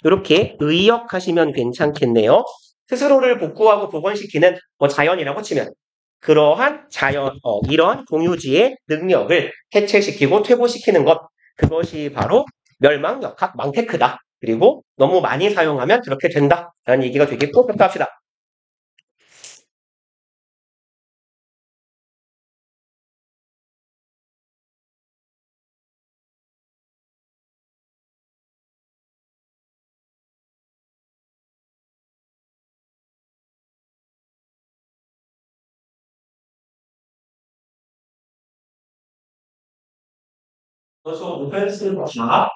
이렇게 의역하시면 괜찮겠네요. 스스로를 복구하고 복원시키는 자연이라고 치면 그러한 이런 공유지의 능력을 해체시키고 퇴보시키는 것, 그것이 바로 멸망, 역학, 망테크다. 그리고 너무 많이 사용하면 그렇게 된다. 라는 얘기가 되겠고, 평가합시다. 그래서 오펜스 다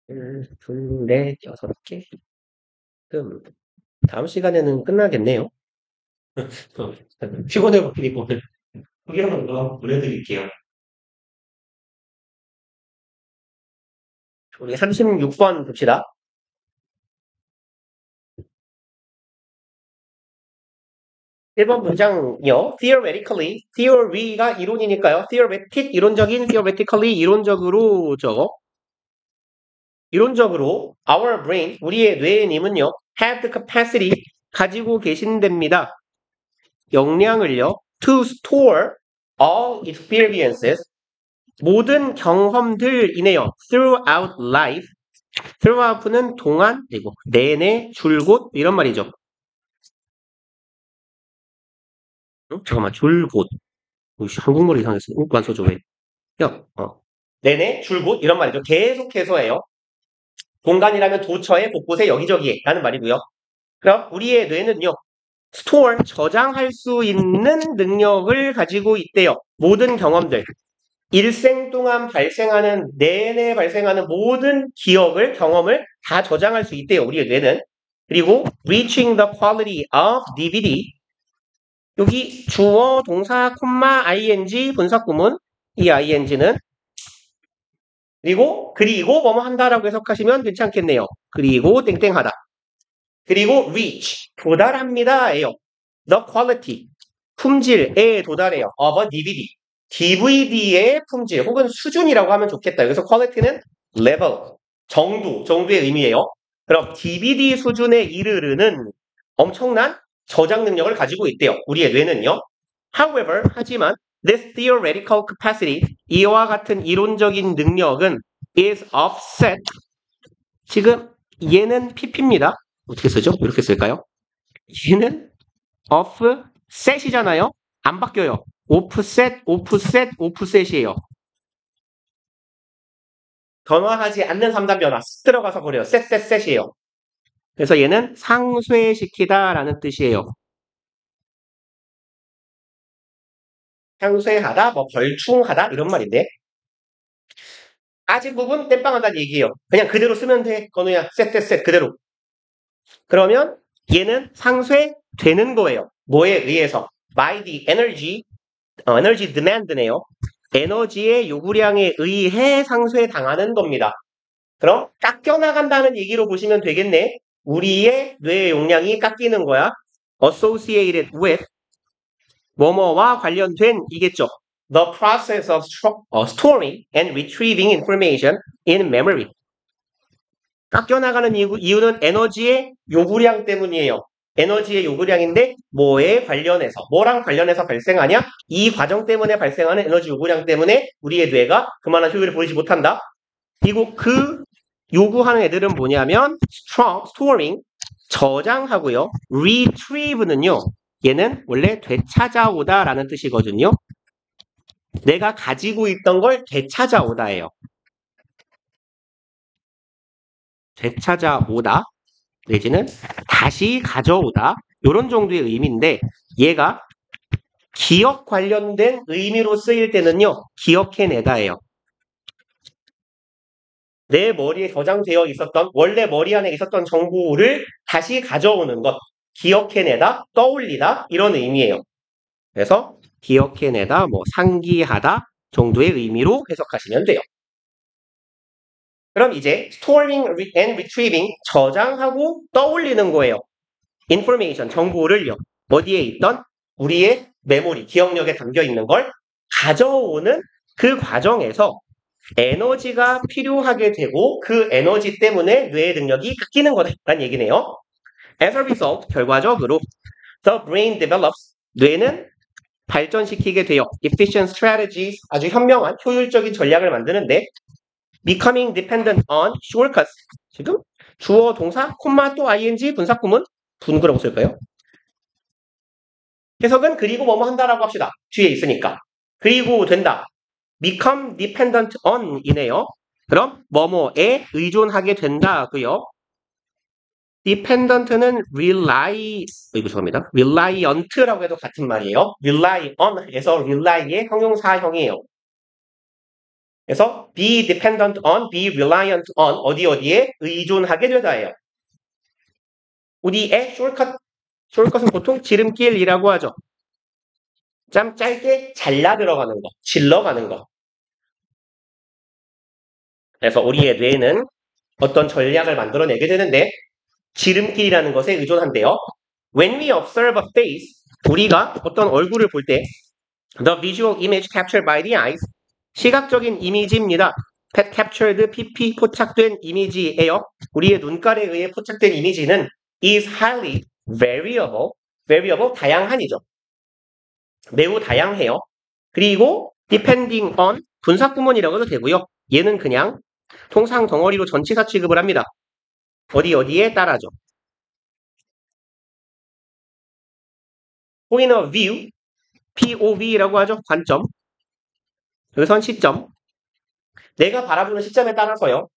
둘, 넷, 여섯 개. 그럼 다음 시간에는 끝나겠네요. 피곤해 보이고 오늘 소개 한번 더 보내드릴게요. 우리 36번 봅시다. 1번 문장이요. theoretically, theory가 이론이니까요. theoretic, 이론적인, theoretically, 이론적으로죠. 이론적으로 our brain, 우리의 뇌님은요. have the capacity, 가지고 계신답니다. 역량을요. to store all experiences, 모든 경험들이네요. throughout life, throughout는 동안, 그리고 내내, 줄곧 이런 말이죠. 잠깐만, 줄곧. 한국말이 이상했어. 안 써줘, 왜? 야, 내내, 줄곧 이런 말이죠. 계속해서예요. 공간이라면 도처에, 곳곳에, 여기저기에 라는 말이고요. 그럼 우리의 뇌는요. store, 저장할 수 있는 능력을 가지고 있대요. 모든 경험들. 일생 동안 발생하는, 내내 발생하는 모든 기억을, 경험을 다 저장할 수 있대요. 우리의 뇌는. 그리고 reaching the quality of DVD. 여기 주어, 동사, 콤마, ing, 분사구문. 이 ing는 그리고 뭐뭐 한다라고 해석하시면 괜찮겠네요. 그리고 땡땡하다. 그리고 reach, 도달합니다예요. the quality, 품질에 도달해요. of a DVD. DVD의 품질 혹은 수준이라고 하면 좋겠다. 여기서 quality는 level, 정도의 의미예요. 그럼 DVD 수준에 이르르는 엄청난 저장 능력을 가지고 있대요. 우리의 뇌는요. However, 하지만 this theoretical capacity, 이와 같은 이론적인 능력은 is offset. 지금 얘는 pp입니다. 어떻게 쓰죠? 이렇게 쓸까요? 얘는 offset이잖아요. 안 바뀌어요. offset이에요. 변화하지 않는 3단 변화. 들어가서 버려요. set이에요. 그래서 얘는 상쇄시키다라는 뜻이에요. 상쇄하다, 뭐 벌충하다 이런 말인데 아직 부분 땜빵한다는 얘기예요. 그냥 그대로 쓰면 돼. 건우야, 셋 그대로. 그러면 얘는 상쇄되는 거예요. 뭐에 의해서? by the energy demand네요. 에너지의 요구량에 의해 상쇄당하는 겁니다. 그럼 깎여나간다는 얘기로 보시면 되겠네. 우리의 뇌 용량이 깎이는 거야. associated with 뭐뭐와 관련된 이겠죠. The process of storing and retrieving information in memory. 깎여나가는 이유는 에너지의 요구량 때문이에요. 에너지의 요구량인데 뭐랑 관련해서 발생하냐? 이 과정 때문에 발생하는 에너지 요구량 때문에 우리의 뇌가 그만한 효율을 보이지 못한다. 그리고 그 요구하는 애들은 뭐냐면 storing, 저장하고요. retrieve는요. 얘는 원래 되찾아오다라는 뜻이거든요. 내가 가지고 있던 걸 되찾아오다예요. 되찾아오다 내지는 다시 가져오다 이런 정도의 의미인데 얘가 기억 관련된 의미로 쓰일 때는요. 기억해내다예요. 내 머리에 저장되어 있었던 원래 머리 안에 있었던 정보를 다시 가져오는 것 기억해내다, 떠올리다 이런 의미예요. 그래서 기억해내다, 뭐 상기하다 정도의 의미로 해석하시면 돼요. 그럼 이제 storing and retrieving 저장하고 떠올리는 거예요. information 정보를요. 어디에 있던 우리의 메모리, 기억력에 담겨 있는 걸 가져오는 그 과정에서 에너지가 필요하게 되고 그 에너지 때문에 뇌의 능력이 깎이는 거다라는 얘기네요. As a result, 결과적으로 the brain develops, 뇌는 발전시키게 돼요. efficient strategies, 아주 현명한 효율적인 전략을 만드는데 becoming dependent on shortcuts, 지금 주어, 동사, 콤마 또 ing, 분사구문 분구라고 쓸까요? 해석은 그리고 뭐뭐 한다라고 합시다. 뒤에 있으니까. 그리고 된다. become dependent on 이네요. 그럼 뭐뭐에 의존하게 된다고요. dependent는 죄송합니다. reliant라고 해도 같은 말이에요. rely on에서 rely의 형용사형이에요. 그래서 be dependent on, be reliant on 어디에 의존하게 되다예요. 우리의 숄컷은 보통 지름길이라고 하죠. 좀 짧게 잘라 들어가는 거, 질러가는 거. 그래서 우리의 뇌는 어떤 전략을 만들어내게 되는데 지름길이라는 것에 의존한대요. When we observe a face, 우리가 어떤 얼굴을 볼 때 the visual image captured by the eyes, 시각적인 이미지입니다. captured, pp, 포착된 이미지예요. 우리의 눈깔에 의해 포착된 이미지는 is highly variable, 다양한이죠. 매우 다양해요. 그리고 depending on, 분사구문이라고 해도 되고요. 얘는 그냥 통상 덩어리로 전치사 취급을 합니다. 어디에 따라죠. point of view, POV라고 하죠. 관점. 여기선 시점. 내가 바라보는 시점에 따라서요.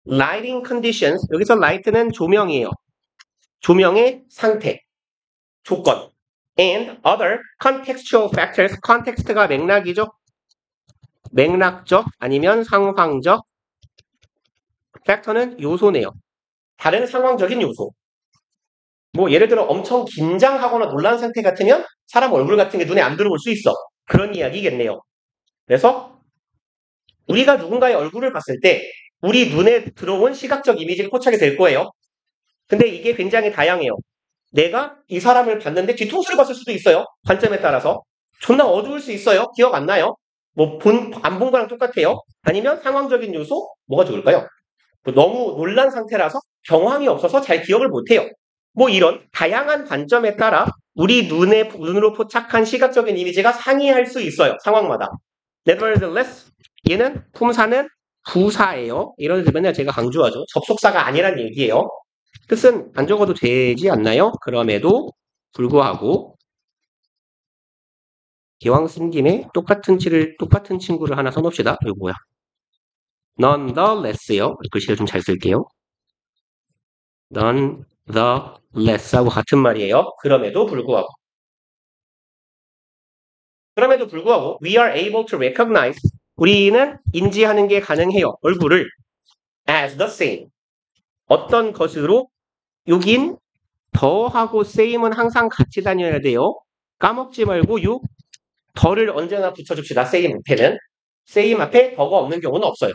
lighting conditions, 여기서 light는 조명이에요. 조명의 상태, 조건. and other contextual factors, context가 맥락이죠. 맥락적 아니면 상황적. 팩터는 요소네요. 다른 상황적인 요소. 뭐 예를 들어 엄청 긴장하거나 놀란 상태 같으면 사람 얼굴 같은 게 눈에 안 들어올 수 있어. 그런 이야기겠네요. 그래서 우리가 누군가의 얼굴을 봤을 때 우리 눈에 들어온 시각적 이미지를 포착이 될 거예요. 근데 이게 굉장히 다양해요. 내가 이 사람을 봤는데 뒤통수를 봤을 수도 있어요. 관점에 따라서. 존나 어두울 수 있어요. 기억 안 나요? 뭐 안 본 거랑 똑같아요. 아니면 상황적인 요소? 뭐가 좋을까요? 뭐 너무 놀란 상태라서 경황이 없어서 잘 기억을 못해요. 뭐 이런 다양한 관점에 따라 우리 눈으로 포착한 시각적인 이미지가 상이할 수 있어요. 상황마다. Nevertheless, 얘는 품사는 부사예요. 이런 데 맨날 제가 강조하죠. 접속사가 아니란 얘기예요. 뜻은 안 적어도 되지 않나요? 그럼에도 불구하고 기왕 쓴 김에 똑같은 친구를 하나 써놓읍시다. 이거 뭐야? Nonetheless요. 글씨를 좀 잘 쓸게요. Nonetheless하고 같은 말이에요. 그럼에도 불구하고 we are able to recognize, 우리는 인지하는 게 가능해요. 얼굴을 as the same, 어떤 것으로. 여긴 더하고 same은 항상 같이 다녀야 돼요. 까먹지 말고 더를 언제나 붙여줍시다. same 앞에는. same 앞에 더가 없는 경우는 없어요.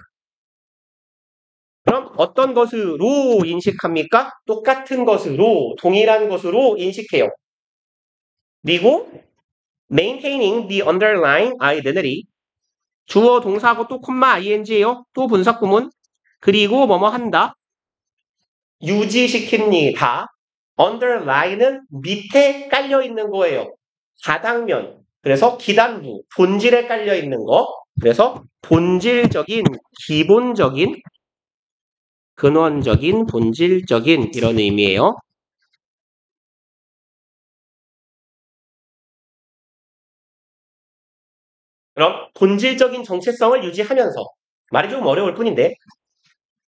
그럼 어떤 것으로 인식합니까? 똑같은 것으로, 동일한 것으로 인식해요. 그리고 maintaining the underlying identity, 주어 동사하고 또 콤마 ing예요. 또 분사구문. 그리고 뭐뭐 한다. 유지시킵니다. underly는 밑에 깔려 있는 거예요. 하단면. 그래서 기단부, 본질에 깔려 있는 거. 그래서 본질적인, 기본적인, 근원적인, 본질적인 이런 의미예요. 그럼 본질적인 정체성을 유지하면서, 말이 좀 어려울 뿐인데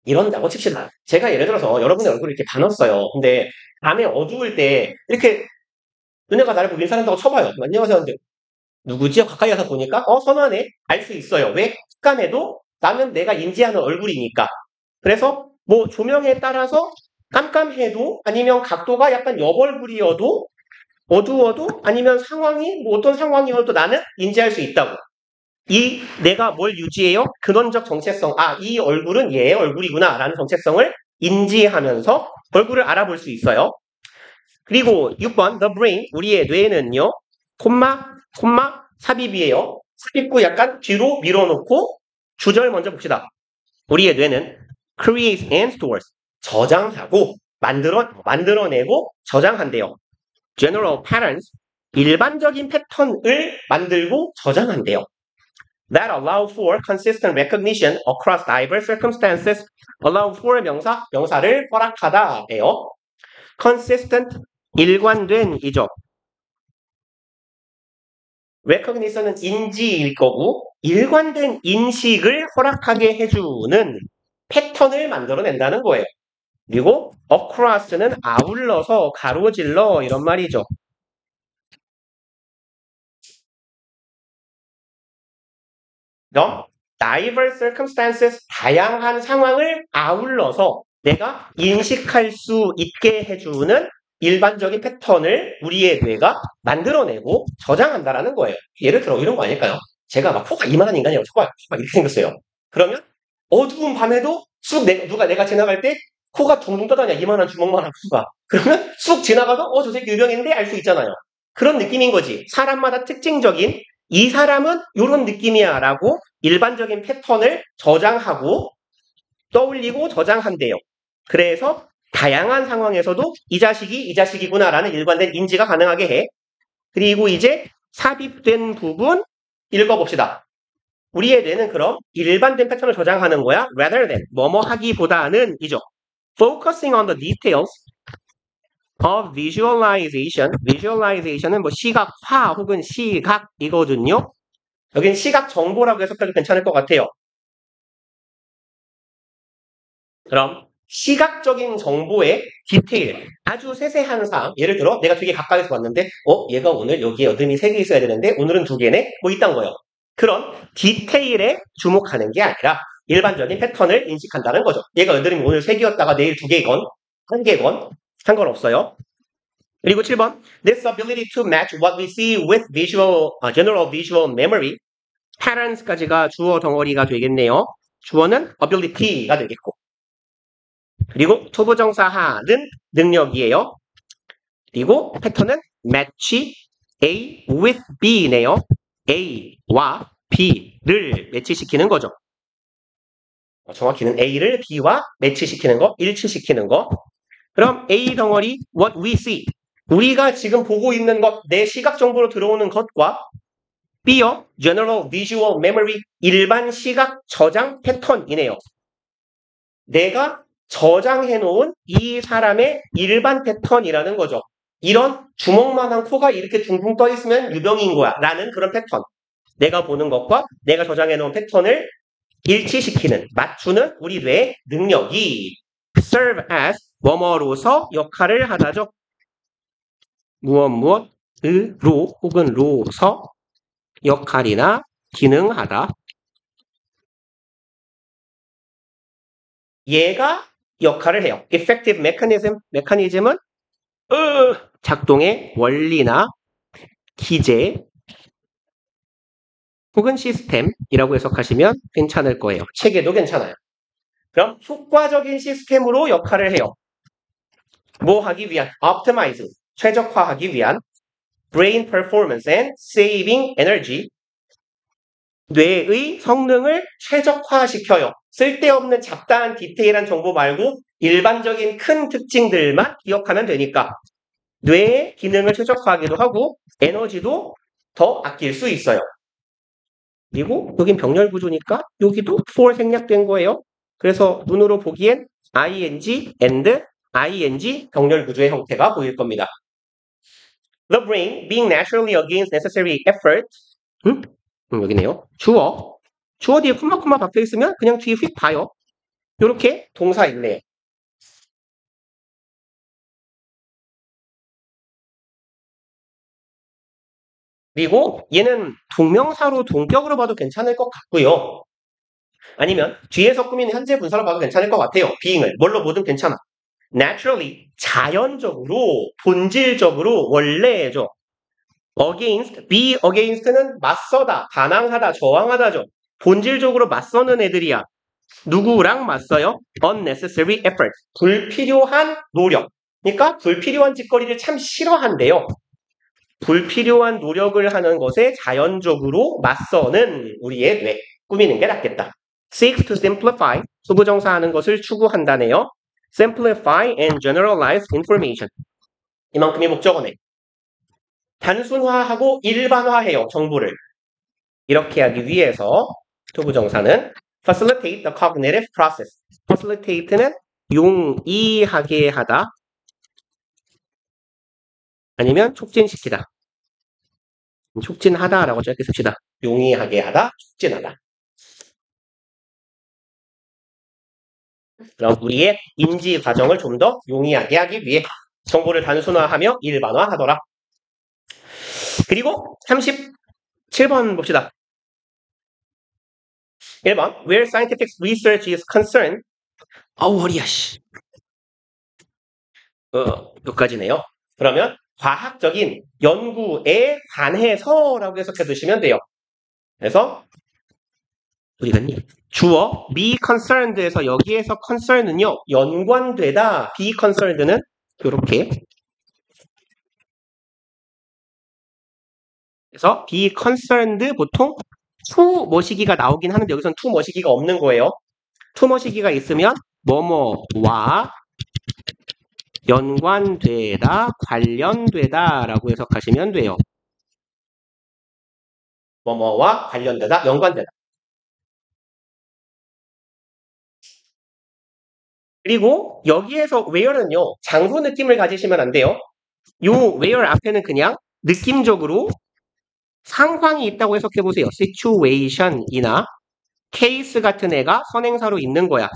이런다고 칩시다. 제가 예를 들어서 여러분의 얼굴을 이렇게 봐놨어요. 근데 밤에 어두울 때 이렇게 은혜가 나를 보고 인사한다고 쳐봐요. 안녕하세요. 근데 누구지? 가까이 가서 보니까 선하네. 알 수 있어요. 왜? 습관해도 나는 내가 인지하는 얼굴이니까. 그래서 뭐 조명에 따라서 깜깜해도 아니면 각도가 약간 여벌구리여도 어두워도 아니면 상황이 뭐 어떤 상황이어도 나는 인지할 수 있다고. 내가 뭘 유지해요? 근원적 정체성. 이 얼굴은 얘의 얼굴이구나 라는 정체성을 인지하면서 얼굴을 알아볼 수 있어요. 그리고 6번 the brain, 우리의 뇌는요. 콤마 삽입이에요. 삽입구 약간 뒤로 밀어놓고 주절 먼저 봅시다. 우리의 뇌는 creates and stores, 저장하고 만들어내고 저장한대요. general patterns, 일반적인 패턴을 만들고 저장한대요. That allow for consistent recognition across diverse circumstances. allow for 명사를 허락하다예요. consistent, 일관된 이죠. recognition은 인지일 거고 일관된 인식을 허락하게 해주는 패턴을 만들어낸다는 거예요. 그리고 across는 아울러서 가로질러 이런 말이죠. 그럼 diverse circumstances, 다양한 상황을 아울러서 내가 인식할 수 있게 해주는 일반적인 패턴을 우리의 뇌가 만들어내고 저장한다라는 거예요. 예를 들어 이런 거 아닐까요? 제가 막 코가 이만한 인간이라고 쳐봐요. 막 이렇게 생겼어요. 그러면 어두운 밤에도 쑥 내가 지나갈 때 코가 둥둥 떠다녀. 이만한 주먹만한 코가. 그러면 쑥 지나가도 저 새끼 유령인데 알 수 있잖아요. 그런 느낌인 거지. 사람마다 특징적인 이 사람은 이런 느낌이야 라고 일반적인 패턴을 저장하고 떠올리고 저장한대요. 그래서 다양한 상황에서도 이 자식이 이 자식이구나 라는 일관된 인지가 가능하게 해. 그리고 이제 삽입된 부분 읽어봅시다. 우리의 뇌는 그럼 일반된 패턴을 저장하는 거야. rather than, 뭐뭐 하기보다는 이죠. focusing on the details of visualization. visualization은 뭐 시각화 혹은 시각이거든요. 여긴 시각 정보라고 해석해도 괜찮을 것 같아요. 그럼 시각적인 정보의 디테일, 아주 세세한 사항, 예를 들어 내가 되게 가까이서 봤는데 얘가 오늘 여기에 어둠이 3개 있어야 되는데 오늘은 2개네? 뭐 이딴 거예요. 그런 디테일에 주목하는 게 아니라 일반적인 패턴을 인식한다는 거죠. 얘가 여드름이 오늘 3개였다가 내일 2개건 1개건 상관없어요. 그리고 7번 This ability to match what we see with general visual memory patterns까지가 주어 덩어리가 되겠네요. 주어는 ability가 되겠고 그리고 투부정사하는 능력이에요. 그리고 패턴은 match A with B네요. A와 B를 매치시키는 거죠. 정확히는 A를 B와 매치시키는 거, 일치시키는 거. 그럼 A 덩어리 what we see. 우리가 지금 보고 있는 것, 내 시각 정보로 들어오는 것과 B요, general visual memory, 일반 시각 저장 패턴이네요. 내가 저장해놓은 이 사람의 일반 패턴이라는 거죠. 이런 주먹만한 코가 이렇게 둥둥 떠있으면 유병인 거야 라는 그런 패턴. 내가 보는 것과 내가 저장해놓은 패턴을 일치시키는, 맞추는 우리 뇌의 능력이 serve as, 뭐뭐로서 역할을 하다죠. 무엇으로 혹은 로서 역할이나 기능하다. 얘가 역할을 해요. effective mechanism은 작동의 원리나 기제 혹은 시스템이라고 해석하시면 괜찮을 거예요. 체계도 괜찮아요. 그럼 효과적인 시스템으로 역할을 해요. 뭐 하기 위한? optimize, 최적화하기 위한 brain performance and saving energy, 뇌의 성능을 최적화시켜요. 쓸데없는 잡다한 디테일한 정보 말고 일반적인 큰 특징들만 기억하면 되니까 뇌의 기능을 최적화하기도 하고 에너지도 더 아낄 수 있어요. 그리고 여긴 병렬 구조니까 여기도 for 생략된 거예요. 그래서 눈으로 보기엔 ing and ing 병렬 구조의 형태가 보일 겁니다. The brain being naturally against necessary effort. 여기네요. 주어 뒤에 콤마 박혀 있으면 그냥 뒤에 휙 봐요. 이렇게 동사일래요. 그리고 얘는 동명사로 동격으로 봐도 괜찮을 것 같고요. 아니면 뒤에서 꾸민 현재 분사로 봐도 괜찮을 것 같아요. being을 뭘로 보든 괜찮아. naturally 자연적으로 본질적으로 원래죠. against, be against는 맞서다, 반항하다, 저항하다죠. 본질적으로 맞서는 애들이야. 누구랑 맞서요? unnecessary effort, 불필요한 노력. 그러니까 불필요한 짓거리를 참 싫어한대요. 불필요한 노력을 하는 것에 자연적으로 맞서는 우리의 뇌. 꾸미는 게 낫겠다. seeks to simplify, 수부정사하는 것을 추구한다네요. simplify and generalize information. 이만큼이 목적어네. 단순화하고 일반화해요, 정보를. 이렇게 하기 위해서 투부정사는 facilitate the cognitive process. facilitate는 용이하게 하다. 아니면 촉진시키다. 촉진하다라고 짧게 씁시다. 용이하게 하다, 촉진하다. 그럼 우리의 인지 과정을 좀 더 용이하게 하기 위해 정보를 단순화하며 일반화하더라. 그리고 37번 봅시다. 1번 where scientific research is concerned. 허리야 씨. 여기까지네요. 그러면 과학적인 연구에 관해서라고 해석해 두시면 돼요. 그래서 어디 갔니? 주어 be concerned에서 여기에서 concern은요 연관되다. be concerned는 이렇게. 그래서 be concerned 보통 to 뭐시기가 나오긴 하는데 여기서는 to 뭐시기가 없는 거예요. to 뭐시기가 있으면 뭐뭐와 연관되다, 관련되다 라고 해석하시면 돼요. 뭐뭐와 관련되다, 연관되다. 그리고 여기에서 where는요, 장소 느낌을 가지시면 안 돼요. 요 where 앞에는 그냥 느낌적으로 상황이 있다고 해석해보세요. situation이나 case 같은 애가 선행사로 있는 거야.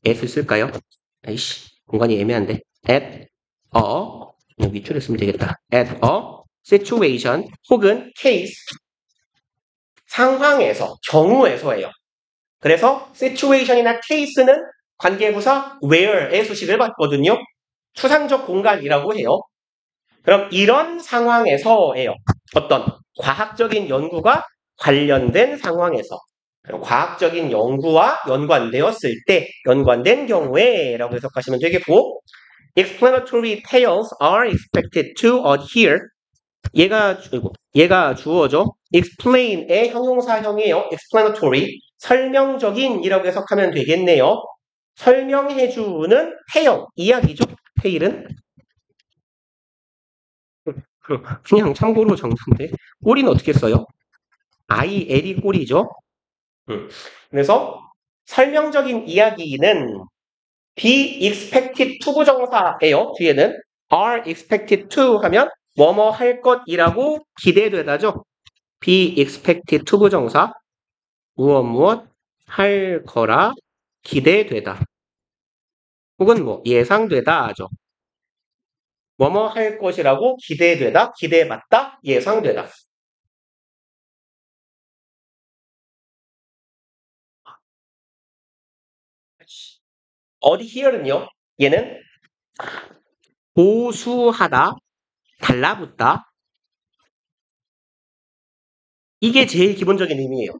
s 쓸까요? 아이씨, 공간이 애매한데. at a, 밑줄에 쓰면 되겠다. at a situation 혹은 case, 상황에서, 경우에서예요. 그래서 situation이나 case는 관계부사 where의 수식을 받거든요. 추상적 공간이라고 해요. 그럼 이런 상황에서예요. 어떤 과학적인 연구가 관련된 상황에서 과학적인 연구와 연관되었을 때 연관된 경우에 라고 해석하시면 되겠고 explanatory tales are expected to adhere 얘가 주어죠. explain의 형용사형이에요. explanatory 설명적인 이라고 해석하면 되겠네요. 설명해주는 tale 이야기죠. tale은 그냥 참고로 정도인데 꼬리는 어떻게 써요? IL이 꼬리죠. 그래서 설명적인 이야기는 be expected to 부정사예요. 뒤에는 are expected to 하면 뭐뭐 할 것이라고 기대되다죠. be expected to 부정사 무엇 할 거라 기대되다 혹은 뭐 예상되다 하죠. 뭐뭐 할 것이라고 기대되다, 기대받다, 예상되다. 어디 here는요. 얘는 보수하다, 달라붙다. 이게 제일 기본적인 의미예요.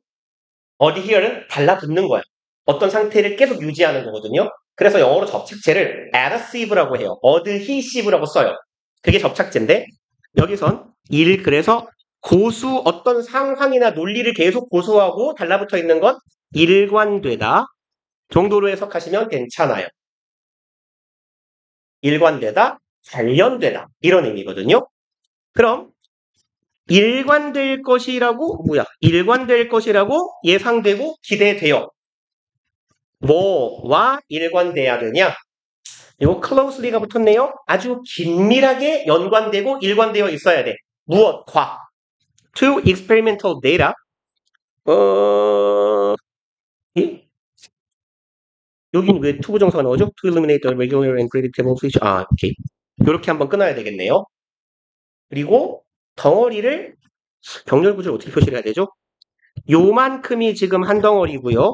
어디 here는 달라붙는 거야. 어떤 상태를 계속 유지하는 거거든요. 그래서 영어로 접착제를 adhesive라고 해요. adhesive라고 써요. 그게 접착제인데 여기선 그래서 고수 어떤 상황이나 논리를 계속 고수하고 달라붙어 있는 건 일관되다 정도로 해석하시면 괜찮아요. 일관되다, 관련되다 이런 의미거든요. 그럼 일관될 것이라고 예상되고 기대돼요. 뭐와 일관돼야 되냐? 이거 closely가 붙었네요. 아주 긴밀하게 연관되고 일관되어 있어야 돼. 무엇과? To experimental data. 예? 여긴 왜 to 부정사가 나오죠? To eliminate the regular and predictable feature. 오케이. 이렇게 한번 끊어야 되겠네요. 그리고 덩어리를 병렬 구조를 어떻게 표시를 해야 되죠? 요만큼이 지금 한 덩어리고요.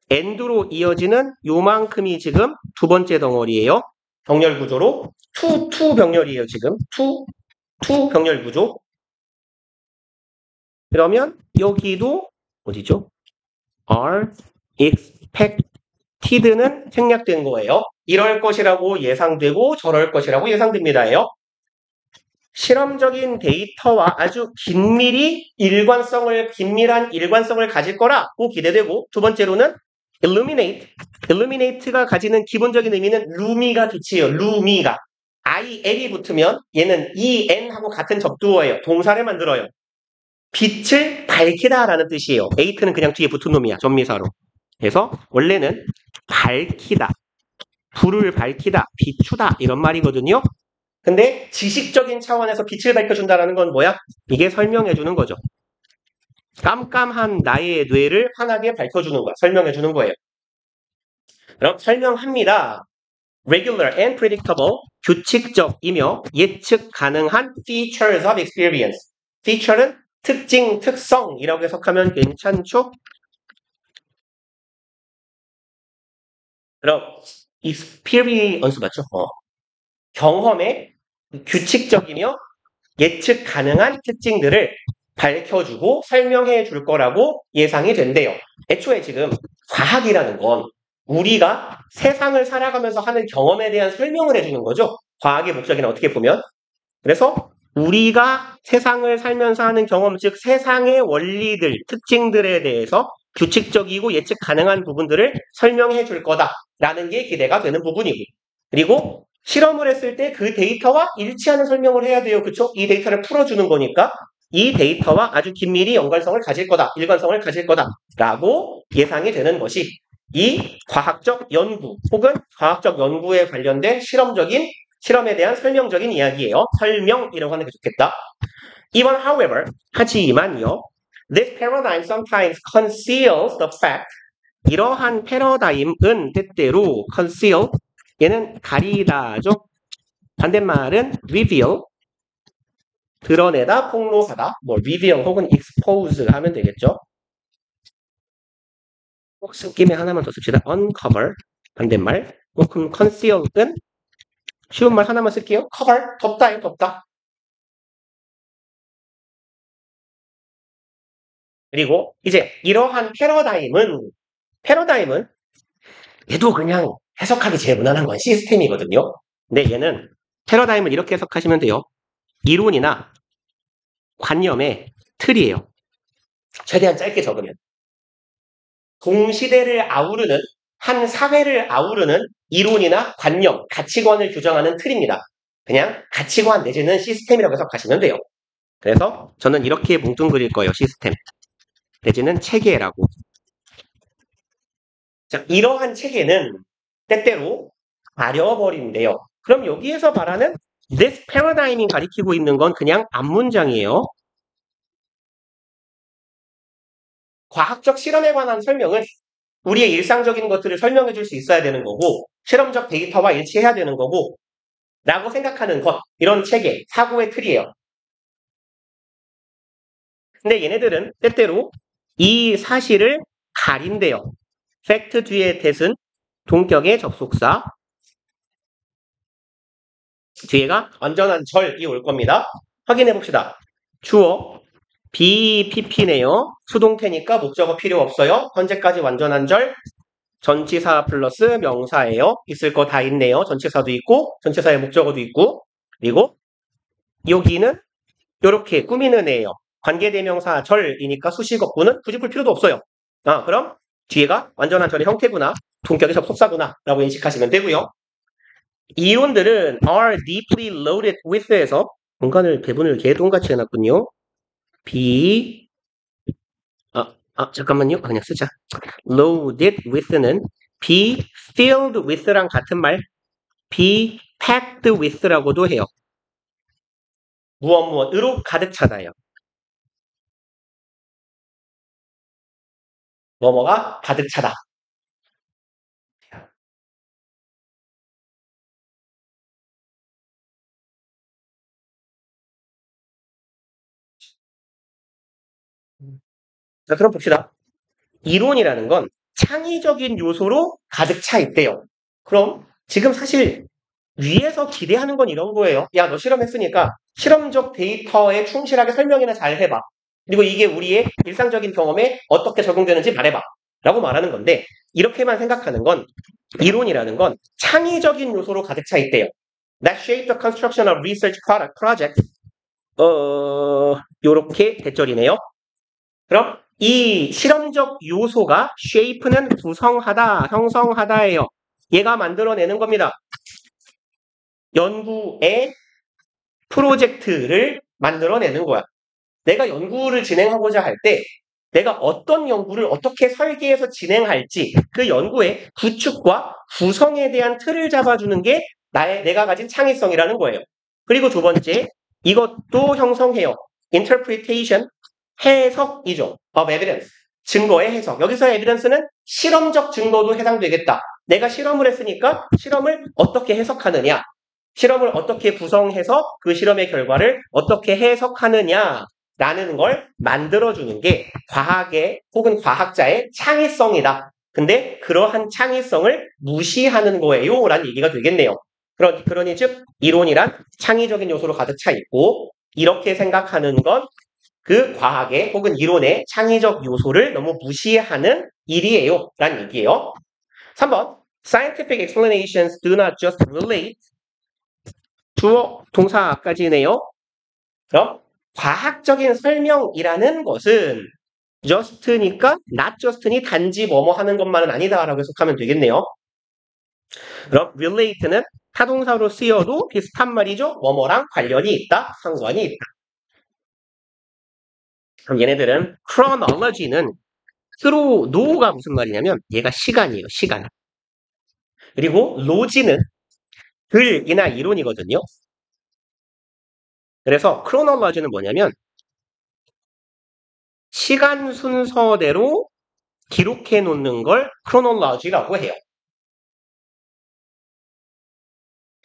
end로 이어지는 요만큼이 지금 두 번째 덩어리예요. 병렬 구조로 to 병렬이에요. 지금 to 병렬 구조. 그러면 여기도 어디죠? are expected는 생략된 거예요. 이럴 것이라고 예상되고 저럴 것이라고 예상됩니다예요. 실험적인 데이터와 아주 긴밀한 일관성을 가질 거라고 기대되고 두 번째로는 illuminate가 가지는 기본적인 의미는 루미가 빛이에요. 루미가 IL이 붙으면 얘는 EN하고 같은 접두어예요. 동사를 만들어요. 빛을 밝히다라는 뜻이에요. 에이트는 그냥 뒤에 붙은 놈이야. 전미사로. 그래서 원래는 밝히다, 불을 밝히다, 비추다 이런 말이거든요. 근데 지식적인 차원에서 빛을 밝혀준다는 건 뭐야? 이게 설명해주는 거죠. 깜깜한 나의 뇌를 환하게 밝혀주는 거야. 설명해주는 거예요. 그럼 설명합니다. Regular and predictable, 규칙적이며 예측 가능한 features of experience. feature는 특징, 특성이라고 해석하면 괜찮죠? 그럼 experience 맞죠? 경험의 규칙적이며 예측 가능한 특징들을 밝혀주고 설명해 줄 거라고 예상이 된대요. 애초에 지금 과학이라는 건 우리가 세상을 살아가면서 하는 경험에 대한 설명을 해주는 거죠. 과학의 목적에는 어떻게 보면. 그래서 우리가 세상을 살면서 하는 경험, 즉 세상의 원리들, 특징들에 대해서 규칙적이고 예측 가능한 부분들을 설명해 줄 거다라는 게 기대가 되는 부분이고, 그리고 실험을 했을 때 그 데이터와 일치하는 설명을 해야 돼요. 그쵸? 이 데이터를 풀어주는 거니까 이 데이터와 아주 긴밀히 연관성을 가질 거다, 일관성을 가질 거다라고 예상이 되는 것이 이 과학적 연구 혹은 과학적 연구에 관련된 실험에 대한 설명적인 이야기예요. 설명이라고 하는 게 좋겠다. Even however, 하지만요. This paradigm sometimes conceals the fact. 이러한 패러다임은 때때로 conceal, 얘는 가리다죠. 반대말은 reveal, 드러내다, 폭로하다. 뭐 reveal 혹은 expose 하면 되겠죠. 꼭 쓴 김에 하나만 더 씁시다. uncover, 반대말. 그럼 conceal은 쉬운 말 하나만 쓸게요. cover, 덮다예요, 덮다. 그리고 이제 이러한 패러다임은 얘도 그냥 해석하기 제일 무난한 건 시스템이거든요. 근데 얘는 패러다임을 이렇게 해석하시면 돼요. 이론이나 관념의 틀이에요. 최대한 짧게 적으면. 동시대를 아우르는, 한 사회를 아우르는 이론이나 관념, 가치관을 규정하는 틀입니다. 그냥 가치관 내지는 시스템이라고 해석하시면 돼요. 그래서 저는 이렇게 뭉뚱그릴 거예요. 시스템 내지는 체계라고. 자, 이러한 체계는 때때로 가려버린대요. 그럼 여기에서 말하는 this paradigm이 가리키고 있는 건 그냥 앞문장이에요. 과학적 실험에 관한 설명은 우리의 일상적인 것들을 설명해 줄 수 있어야 되는 거고, 실험적 데이터와 일치해야 되는 거고, 라고 생각하는 것, 이런 체계, 사고의 틀이에요. 근데 얘네들은 때때로 이 사실을 가린대요. 팩트 뒤에 that은 동격의 접속사, 뒤에가 완전한 절이 올 겁니다. 확인해 봅시다. 주어 BPP네요. 수동태니까 목적어 필요 없어요. 현재까지 완전한 절, 전치사 플러스 명사예요. 있을 거 다 있네요. 전치사도 있고 전치사의 목적어도 있고, 그리고 여기는 이렇게 꾸미는 애예요. 관계대명사 절이니까 수식어구는 굳이 풀 필요도 없어요. 그럼 뒤에가 완전한 절의 형태구나, 동격의 접속사구나 라고 인식하시면 되고요. 이론들은 are deeply loaded with에서 공간을 배분을 개똥같이 해놨군요. 잠깐만요. 그냥 쓰자. loaded with는 be filled with랑 같은 말, be packed with라고도 해요. 무엇으로 가득 차다요. 뭐뭐가 가득 차다. 자, 그럼 봅시다. 이론이라는 건 창의적인 요소로 가득 차 있대요. 그럼 지금 사실 위에서 기대하는 건 이런 거예요. 야, 너 실험했으니까 실험적 데이터에 충실하게 설명이나 잘 해봐. 그리고 이게 우리의 일상적인 경험에 어떻게 적용되는지 말해봐. 라고 말하는 건데, 이렇게만 생각하는 건, 이론이라는 건 창의적인 요소로 가득 차 있대요. That shape the construction of research project. 요렇게 대절이네요. 그럼 이 실험적 요소가 shape는 구성하다, 형성하다예요. 얘가 만들어내는 겁니다. 연구의 프로젝트를 만들어내는 거야. 내가 연구를 진행하고자 할 때 내가 어떤 연구를 어떻게 설계해서 진행할지 그 연구의 구축과 구성에 대한 틀을 잡아주는 게 내가 가진 창의성이라는 거예요. 그리고 두 번째, 이것도 형성해요. interpretation, 해석이죠. of evidence, 증거의 해석. 여기서의 evidence는 실험적 증거도 해당되겠다. 내가 실험을 했으니까 실험을 어떻게 해석하느냐, 실험을 어떻게 구성해서 그 실험의 결과를 어떻게 해석하느냐라는 걸 만들어주는 게 과학의 혹은 과학자의 창의성이다 근데 그러한 창의성을 무시하는 거예요 라는 얘기가 되겠네요. 그러니 즉 이론이란 창의적인 요소로 가득 차 있고 이렇게 생각하는 건 그 과학의 혹은 이론의 창의적 요소를 너무 무시하는 일이에요 라는 얘기예요. 3번 Scientific explanations do not just relate 주어 동사까지네요. 그럼 과학적인 설명이라는 것은 just니까 not just니 단지 뭐뭐 하는 것만은 아니다라고 해석하면 되겠네요. 그럼 relate는 타동사로 쓰여도 비슷한 말이죠. 뭐뭐랑 관련이 있다, 상관이 있다. 그럼 얘네들은 chronology는 through no가 무슨 말이냐면 얘가 시간이에요. 시간. 그리고 logi는 글이나 이론이거든요. 그래서 chronology는 뭐냐면 시간 순서대로 기록해 놓는 걸 chronology라고 해요.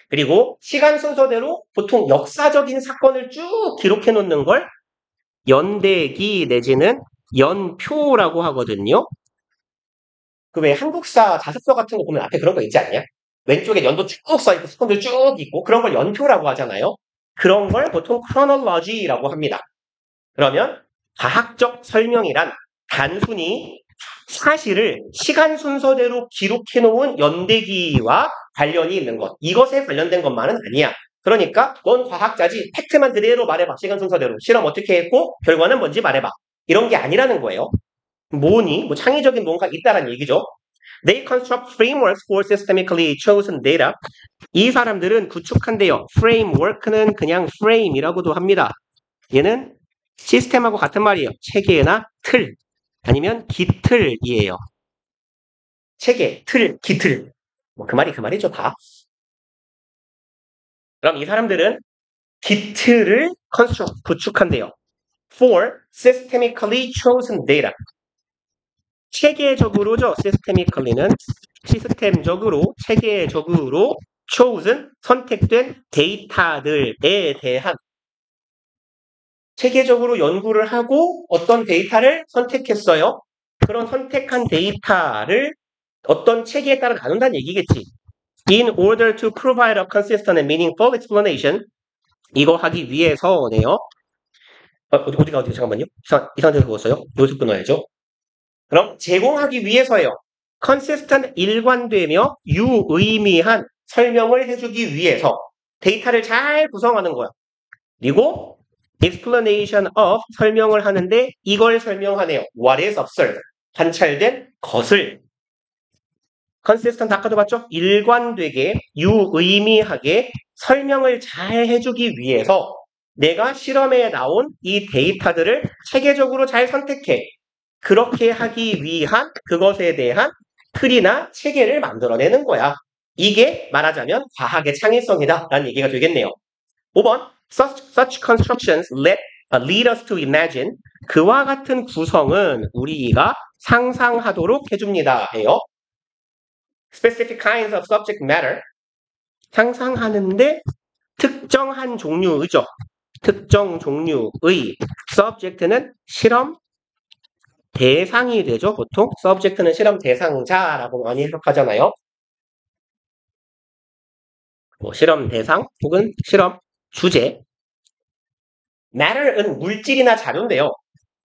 그리고 시간 순서대로 보통 역사적인 사건을 쭉 기록해 놓는 걸 연대기 내지는 연표라고 하거든요. 그 왜 한국사 자습서 같은 거 보면 앞에 그런 거 있지 않냐? 왼쪽에 연도 쭉 써있고 스폰들 쭉 있고 그런 걸 연표라고 하잖아요. 그런 걸 보통 chronology라고 합니다. 그러면 과학적 설명이란 단순히 사실을 시간 순서대로 기록해 놓은 연대기와 관련이 있는 것. 이것에 관련된 것만은 아니야. 그러니까 넌 과학자지 팩트만 그대로 말해봐. 시간 순서대로. 실험 어떻게 했고 결과는 뭔지 말해봐. 이런 게 아니라는 거예요. 뭐니? 뭐 창의적인 뭔가 있다라는 얘기죠. They construct frameworks for systemically chosen data. 이 사람들은 구축한대요. framework는 그냥 frame이라고도 합니다. 얘는 시스템하고 같은 말이에요. 체계나 틀 아니면 기틀이에요. 체계, 틀, 기틀. 뭐 그 말이죠 다. 그럼 이 사람들은 기틀을 구축한대요. For systemically chosen data. 체계적으로죠. systemically는 시스템적으로, 체계적으로 chosen, 선택된 데이터들에 대한 체계적으로 연구를 하고 어떤 데이터를 선택했어요. 그런 선택한 데이터를 어떤 체계에 따라 나눈다는 얘기겠지. In order to provide a consistent and meaningful explanation. 이거 하기 위해서네요. 어디가 잠깐만요. 이 상태에서 그었어요. 여기서 끊어야죠. 그럼 제공하기 위해서예요. consistent 일관되며 유의미한 설명을 해주기 위해서 데이터를 잘 구성하는 거야. 그리고 explanation of 설명을 하는데 이걸 설명하네요. What is observed? 관찰된 것을 consistent 아까도 봤죠? 일관되게 유의미하게 설명을 잘 해주기 위해서 내가 실험에 나온 이 데이터들을 체계적으로 잘 선택해. 그렇게 하기 위한 그것에 대한 틀이나 체계를 만들어내는 거야. 이게 말하자면 과학의 창의성이다 라는 얘기가 되겠네요. 5번 Such constructions lead us to imagine. 그와 같은 구성은 우리가 상상하도록 해줍니다. 해요. Specific kinds of subject matter. 상상하는데 특정한 종류의죠. 특정 종류의 subject는 실험 대상이 되죠. 보통 subject는 실험 대상자라고 많이 해석하잖아요. 뭐 실험 대상 혹은 실험 주제. matter은 물질이나 자료인데요.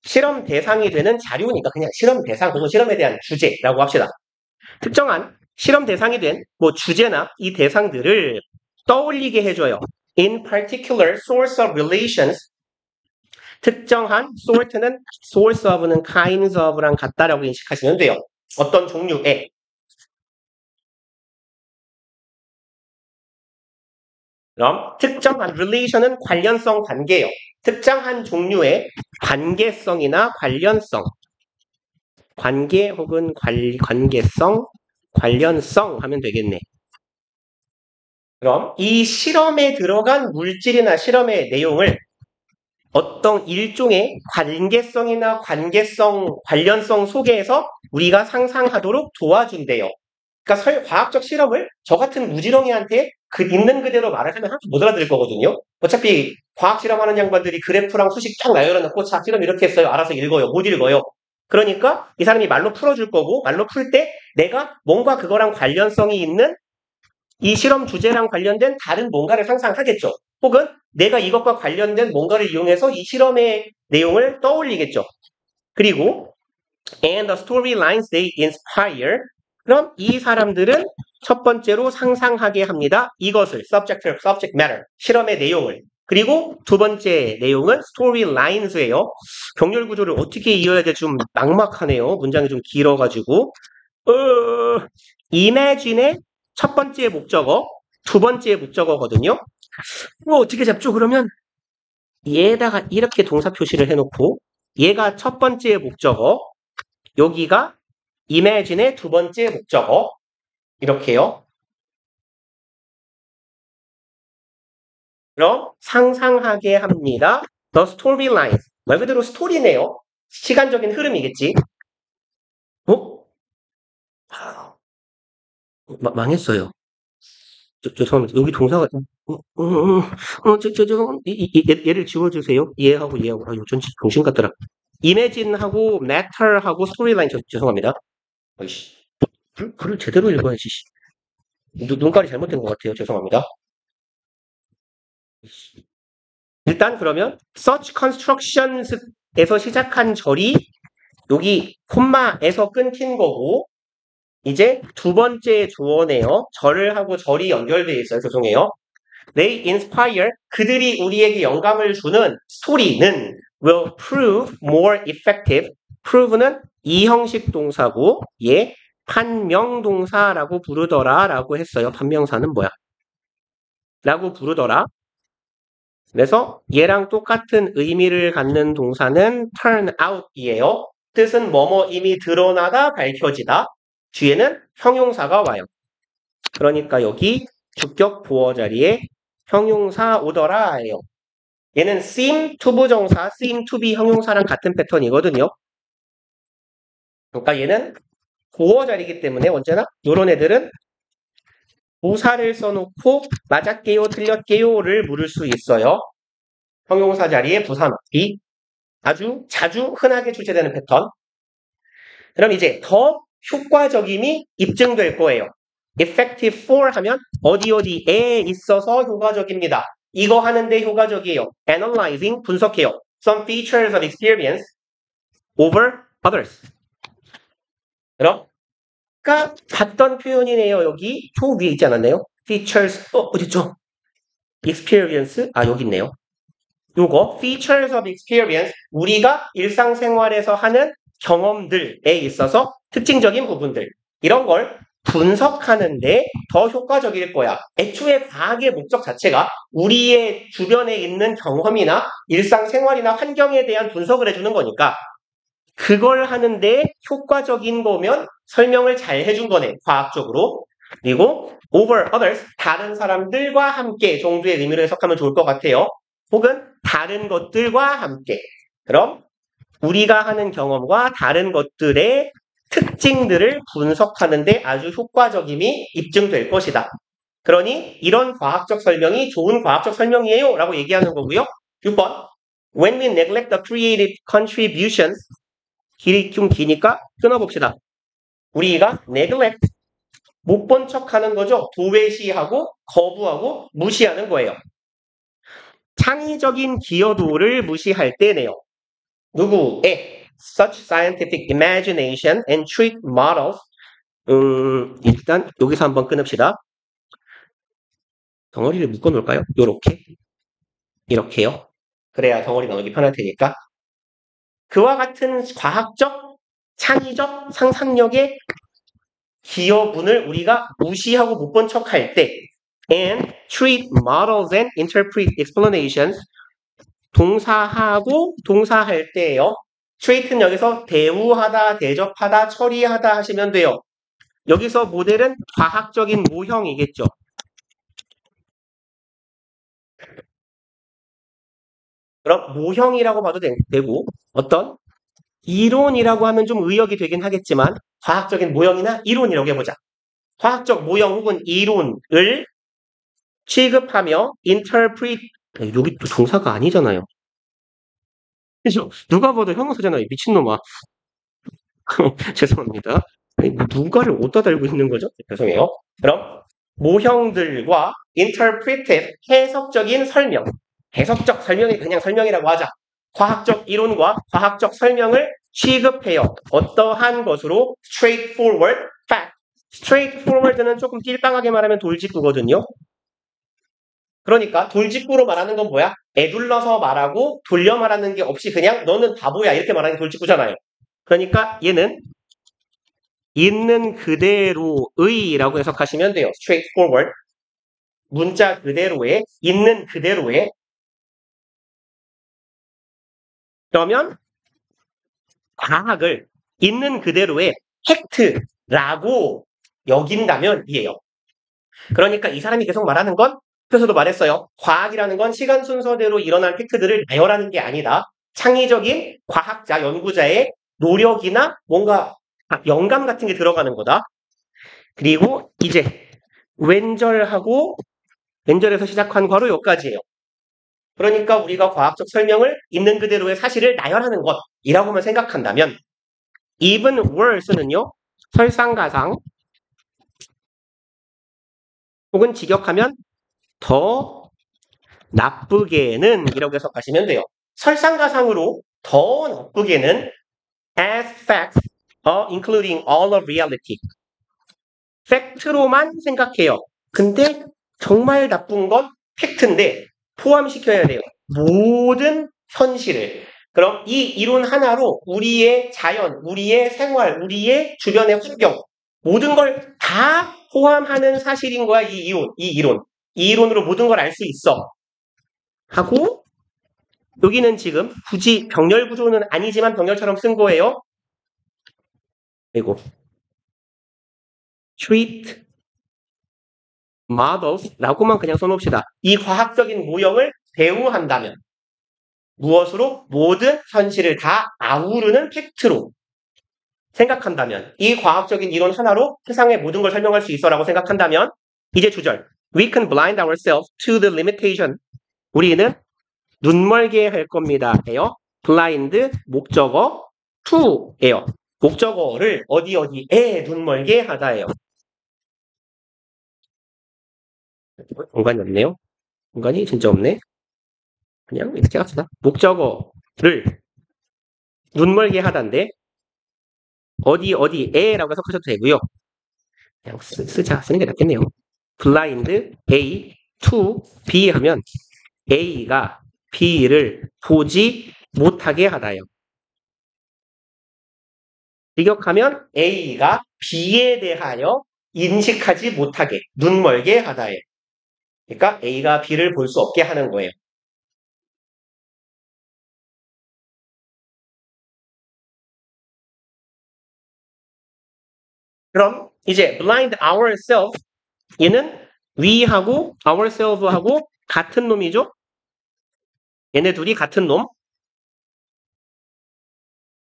실험 대상이 되는 자료니까 그냥 실험 대상 혹은 실험에 대한 주제라고 합시다. 특정한 실험 대상이 된 뭐 주제나 이 대상들을 떠올리게 해줘요. In particular source of relations. 특정한 sort는 source of는 kinds of랑 같다라고 인식하시면 돼요. 어떤 종류의 그럼 특정한 relation은 관련성 관계예요. 특정한 종류의 관계성이나 관련성 관계 혹은 관계성 관련성 하면 되겠네. 그럼 이 실험에 들어간 물질이나 실험의 내용을 어떤 일종의 관계성이나 관련성 속에서 우리가 상상하도록 도와준대요. 그러니까 과학적 실험을 저 같은 무지렁이한테 있는 그대로 말하면 하나도 못 알아들을 거거든요. 어차피 과학 실험하는 양반들이 그래프랑 수식 쫙 나열해놓고 자 실험 이렇게 했어요. 알아서 읽어요. 못 읽어요. 그러니까 이 사람이 말로 풀어줄 거고 말로 풀 때 내가 뭔가 그거랑 관련성이 있는 이 실험 주제랑 관련된 다른 뭔가를 상상하겠죠. 혹은 내가 이것과 관련된 뭔가를 이용해서 이 실험의 내용을 떠올리겠죠. 그리고 and the storylines they inspire. 그럼 이 사람들은 첫 번째로 상상하게 합니다. 이것을 subject matter, 실험의 내용을. 그리고 두 번째 내용은 storylines예요. 병렬 구조를 어떻게 이어야 될지 좀 막막하네요. 문장이 좀 길어가지고. imagine의 첫 번째 목적어, 두 번째 목적어거든요. 어떻게 잡죠? 그러면 얘에다가 이렇게 동사 표시를 해놓고 얘가 첫 번째 목적어, 여기가 imagine의 두 번째 목적어, 이렇게요. 그럼 상상하게 합니다. The storyline. 말 그대로 스토리네요. 시간적인 흐름이겠지. 망했어요. 죄송합니다. 여기 동사가 얘를 지워주세요. 얘하고 얘하고 요즘 정신 같더라. imagine하고 matter하고 storyline 죄송합니다. 아이씨, 글을 제대로 읽어야지. 눈깔이 잘못된 것 같아요. 죄송합니다. 일단 그러면 such constructions에서 시작한 절이 여기 콤마에서 끊긴 거고 이제 두 번째 주어네요. 절을 하고 절이 연결되어 있어요. 죄송해요. They inspire, 그들이 우리에게 영감을 주는 스토리는 will prove more effective. prove는 이형식 동사고 얘 판명동사라고 부르더라 라고 했어요. 판명사는 뭐야? 라고 부르더라. 그래서 얘랑 똑같은 의미를 갖는 동사는 turn out이에요. 뜻은 뭐뭐 이미 드러나다, 밝혀지다. 뒤에는 형용사가 와요. 그러니까 여기 주격 보어 자리에 형용사 오더라예요. 얘는 seem to 부정사, seem to be 형용사랑 같은 패턴이거든요. 그러니까 얘는 보어 자리이기 때문에 언제나 이런 애들은 부사를 써놓고 맞았게요, 틀렸게요를 물을 수 있어요. 형용사 자리에 부사 넣기. 아주 자주 흔하게 출제되는 패턴. 그럼 이제 더 효과적임이 입증될 거예요. effective for 하면 어디에 있어서 효과적입니다. 이거 하는데 효과적이에요. analyzing, 분석해요. some features of experience over others. 그럼 아까 봤던 표현이네요. 여기 표 위에 있지 않았나요? features, 어딨죠? experience, 여기 있네요. 요거 features of experience, 우리가 일상생활에서 하는 경험들에 있어서 특징적인 부분들, 이런 걸 분석하는데 더 효과적일 거야. 애초에 과학의 목적 자체가 우리의 주변에 있는 경험이나 일상생활이나 환경에 대한 분석을 해주는 거니까 그걸 하는데 효과적인 거면 설명을 잘 해준 거네, 과학적으로. 그리고 over others, 다른 사람들과 함께 정도의 의미를 해석하면 좋을 것 같아요. 혹은 다른 것들과 함께. 그럼 우리가 하는 경험과 다른 것들의 특징들을 분석하는데 아주 효과적임이 입증될 것이다. 그러니 이런 과학적 설명이 좋은 과학적 설명이에요 라고 얘기하는 거고요. 6번 When we neglect the creative contributions, 길이 좀 기니까 끊어봅시다. 우리가 neglect, 못 본 척하는 거죠. 도외시하고 거부하고 무시하는 거예요. 창의적인 기여도를 무시할 때네요. 누구의 such scientific imagination and trick models. 일단 여기서 한번 끊읍시다. 덩어리를 묶어 놓을까요? 요렇게. 이렇게요. 그래야 덩어리 나누기 편할 테니까. 그와 같은 과학적, 창의적 상상력의 기여분을 우리가 무시하고 못 본 척할 때 and treat models and interpret explanations, 동사하고 동사할 때예요. treat는 여기서 대우하다, 대접하다, 처리하다 하시면 돼요. 여기서 모델은 과학적인 모형이겠죠. 그럼 모형이라고 봐도 되고 어떤 이론이라고 하면 좀 의역이 되긴 하겠지만 과학적인 모형이나 이론이라고 해보자. 과학적 모형 혹은 이론을 취급하며 interpret, 여기 또 동사가 아니잖아요. 그죠? 누가 봐도 형용사잖아요. 미친놈아. 죄송합니다. 아니, 누가를 어디다 달고 있는 거죠? 죄송해요. 그럼 모형들과 interpreted 해석적인 설명. 해석적 설명이 그냥 설명이라고 하자. 과학적 이론과 과학적 설명을 취급해요. 어떠한 것으로 straightforward fact. straightforward는 조금 띨빵하게 말하면 돌직구거든요. 그러니까 돌직구로 말하는 건 뭐야? 에둘러서 말하고 돌려 말하는 게 없이 그냥 너는 바보야 이렇게 말하는 게 돌직구잖아요. 그러니까 얘는 있는 그대로의라고 해석하시면 돼요. straightforward. 문자 그대로의, 있는 그대로의. 그러면 과학을 있는 그대로의 팩트라고 여긴다면 이에요. 그러니까 이 사람이 계속 말하는 건 앞에서도 말했어요. 과학이라는 건 시간 순서대로 일어난 팩트들을 나열하는 게 아니다. 창의적인 과학자, 연구자의 노력이나 뭔가 영감 같은 게 들어가는 거다. 그리고 이제 왼절에서 시작한 괄호 여기까지예요. 그러니까 우리가 과학적 설명을 있는 그대로의 사실을 나열하는 것이라고만 생각한다면 even worse는요. 설상가상 혹은 직역하면 더 나쁘게는 이라고 해석하시면 돼요. 설상가상으로 더 나쁘게는 as facts, including all of reality. 팩트로만 생각해요. 근데 정말 나쁜 건 팩트인데 포함시켜야 돼요. 모든 현실을. 그럼 이 이론 하나로 우리의 자연, 우리의 생활, 우리의 주변의 환경 모든 걸 다 포함하는 사실인 거야. 이 이론. 이 이론으로 모든 걸 알 수 있어. 하고 여기는 지금 굳이 병렬 구조는 아니지만 병렬처럼 쓴 거예요. 그리고 treat models라고만 그냥 써놓읍시다. 이 과학적인 모형을 대우한다면 무엇으로? 모든 현실을 다 아우르는 팩트로 생각한다면 이 과학적인 이론 하나로 세상의 모든 걸 설명할 수 있어라고 생각한다면 이제 주절 We can blind ourselves to the limitation. 우리는 눈멀게 할 겁니다. 예요. blind 목적어 to예요. 목적어를 어디에 눈멀게 하다예요. 공간이 없네요. 공간이 진짜 없네. 그냥 이렇게 합시다. 목적어를 눈멀게 하다인데 어디에라고 해석하셔도 되고요. 그냥 쓰는 게 낫겠네요. blind A to B 하면 A가 B를 보지 못하게 하다요. 직역하면 A가 B에 대하여 인식하지 못하게, 눈멀게 하다예요. 그러니까 A가 B를 볼 수 없게 하는 거예요. 그럼 이제 blind ourselves 얘는 we하고 ourselves하고 같은 놈이죠? 얘네 둘이 같은 놈.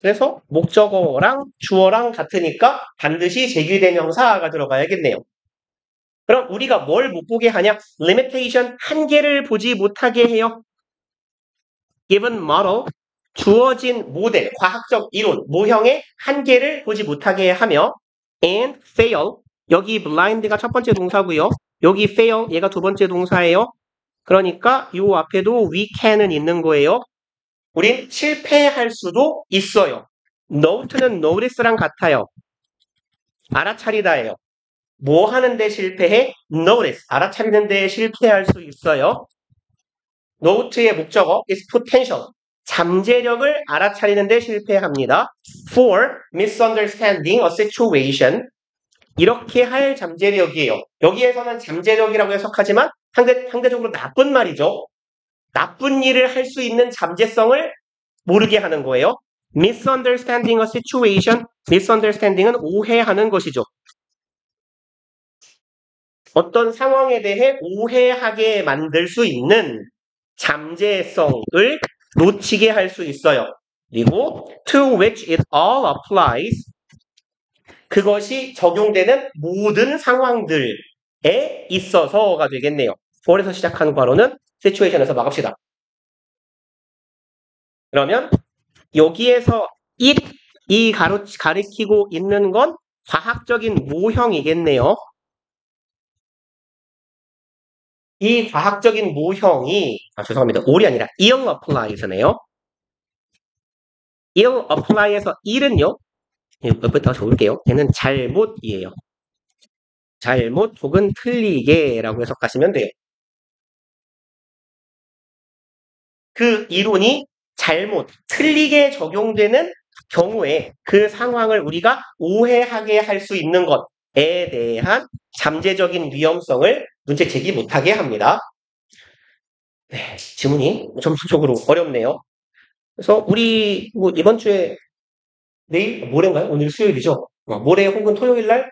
그래서 목적어랑 주어랑 같으니까 반드시 제기대명사가 들어가야겠네요. 그럼 우리가 뭘 못 보게 하냐? limitation, 한계를 보지 못하게 해요. given model, 주어진 모델, 과학적 이론, 모형의 한계를 보지 못하게 하며 and fail, 여기 blind가 첫 번째 동사고요. 여기 fail, 얘가 두 번째 동사예요. 그러니까 이 앞에도 we can은 있는 거예요. 우린 실패할 수도 있어요. note는 notice랑 같아요. 알아차리다예요. 뭐 하는데 실패해? notice, 알아차리는데 실패할 수 있어요. note의 목적어 is potential, 잠재력을 알아차리는데 실패합니다. for misunderstanding a situation, 이렇게 할 잠재력이에요. 여기에서는 잠재력이라고 해석하지만 상대적으로 나쁜 말이죠. 나쁜 일을 할 수 있는 잠재성을 모르게 하는 거예요. misunderstanding a situation, misunderstanding은 오해하는 것이죠. 어떤 상황에 대해 오해하게 만들 수 있는 잠재성을 놓치게 할 수 있어요. 그리고 to which it all applies, 그것이 적용되는 모든 상황들에 있어서가 되겠네요. for에서 시작하는 괄호는 situation에서 막읍시다. 그러면 여기에서 it 이 가리키고 있는 건 과학적인 모형이겠네요. 이 과학적인 모형이, 죄송합니다. 올이 아니라 ill applies네요. ill apply에서 ill은요, 몇부터 적을게요. 걔는 잘못이에요. 잘못 혹은 틀리게라고 해석하시면 돼요. 그 이론이 잘못, 틀리게 적용되는 경우에 그 상황을 우리가 오해하게 할 수 있는 것에 대한 잠재적인 위험성을 문제 제기 못하게 합니다. 네, 지문이 전반적으로 어렵네요. 그래서 우리 뭐 이번 주에 내일 모레인가요? 오늘 수요일이죠. 모레 혹은 토요일 날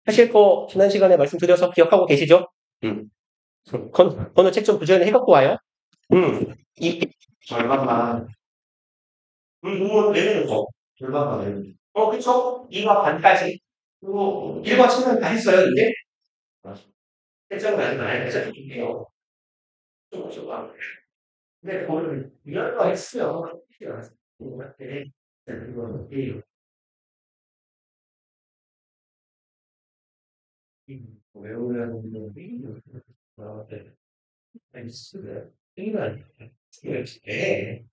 하실 거 지난 시간에 말씀드려서 기억하고 계시죠? 번호 책 좀 부지런히 해갖고 와요. 이 절반만. 내는 거. 절반만 내는 거. 그쵸? 2과 반까지. 그리고 1과 측면 다 했어요, 이제? 책장은 아직 안 했죠? 이게요. 좀. 근데 그거를 위안화 했어요. 네. 이거는 이게요. 외우려는 게 네. 알겠습니다. 이건 네.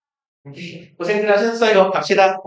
고생들 하셨어요. 갑시다.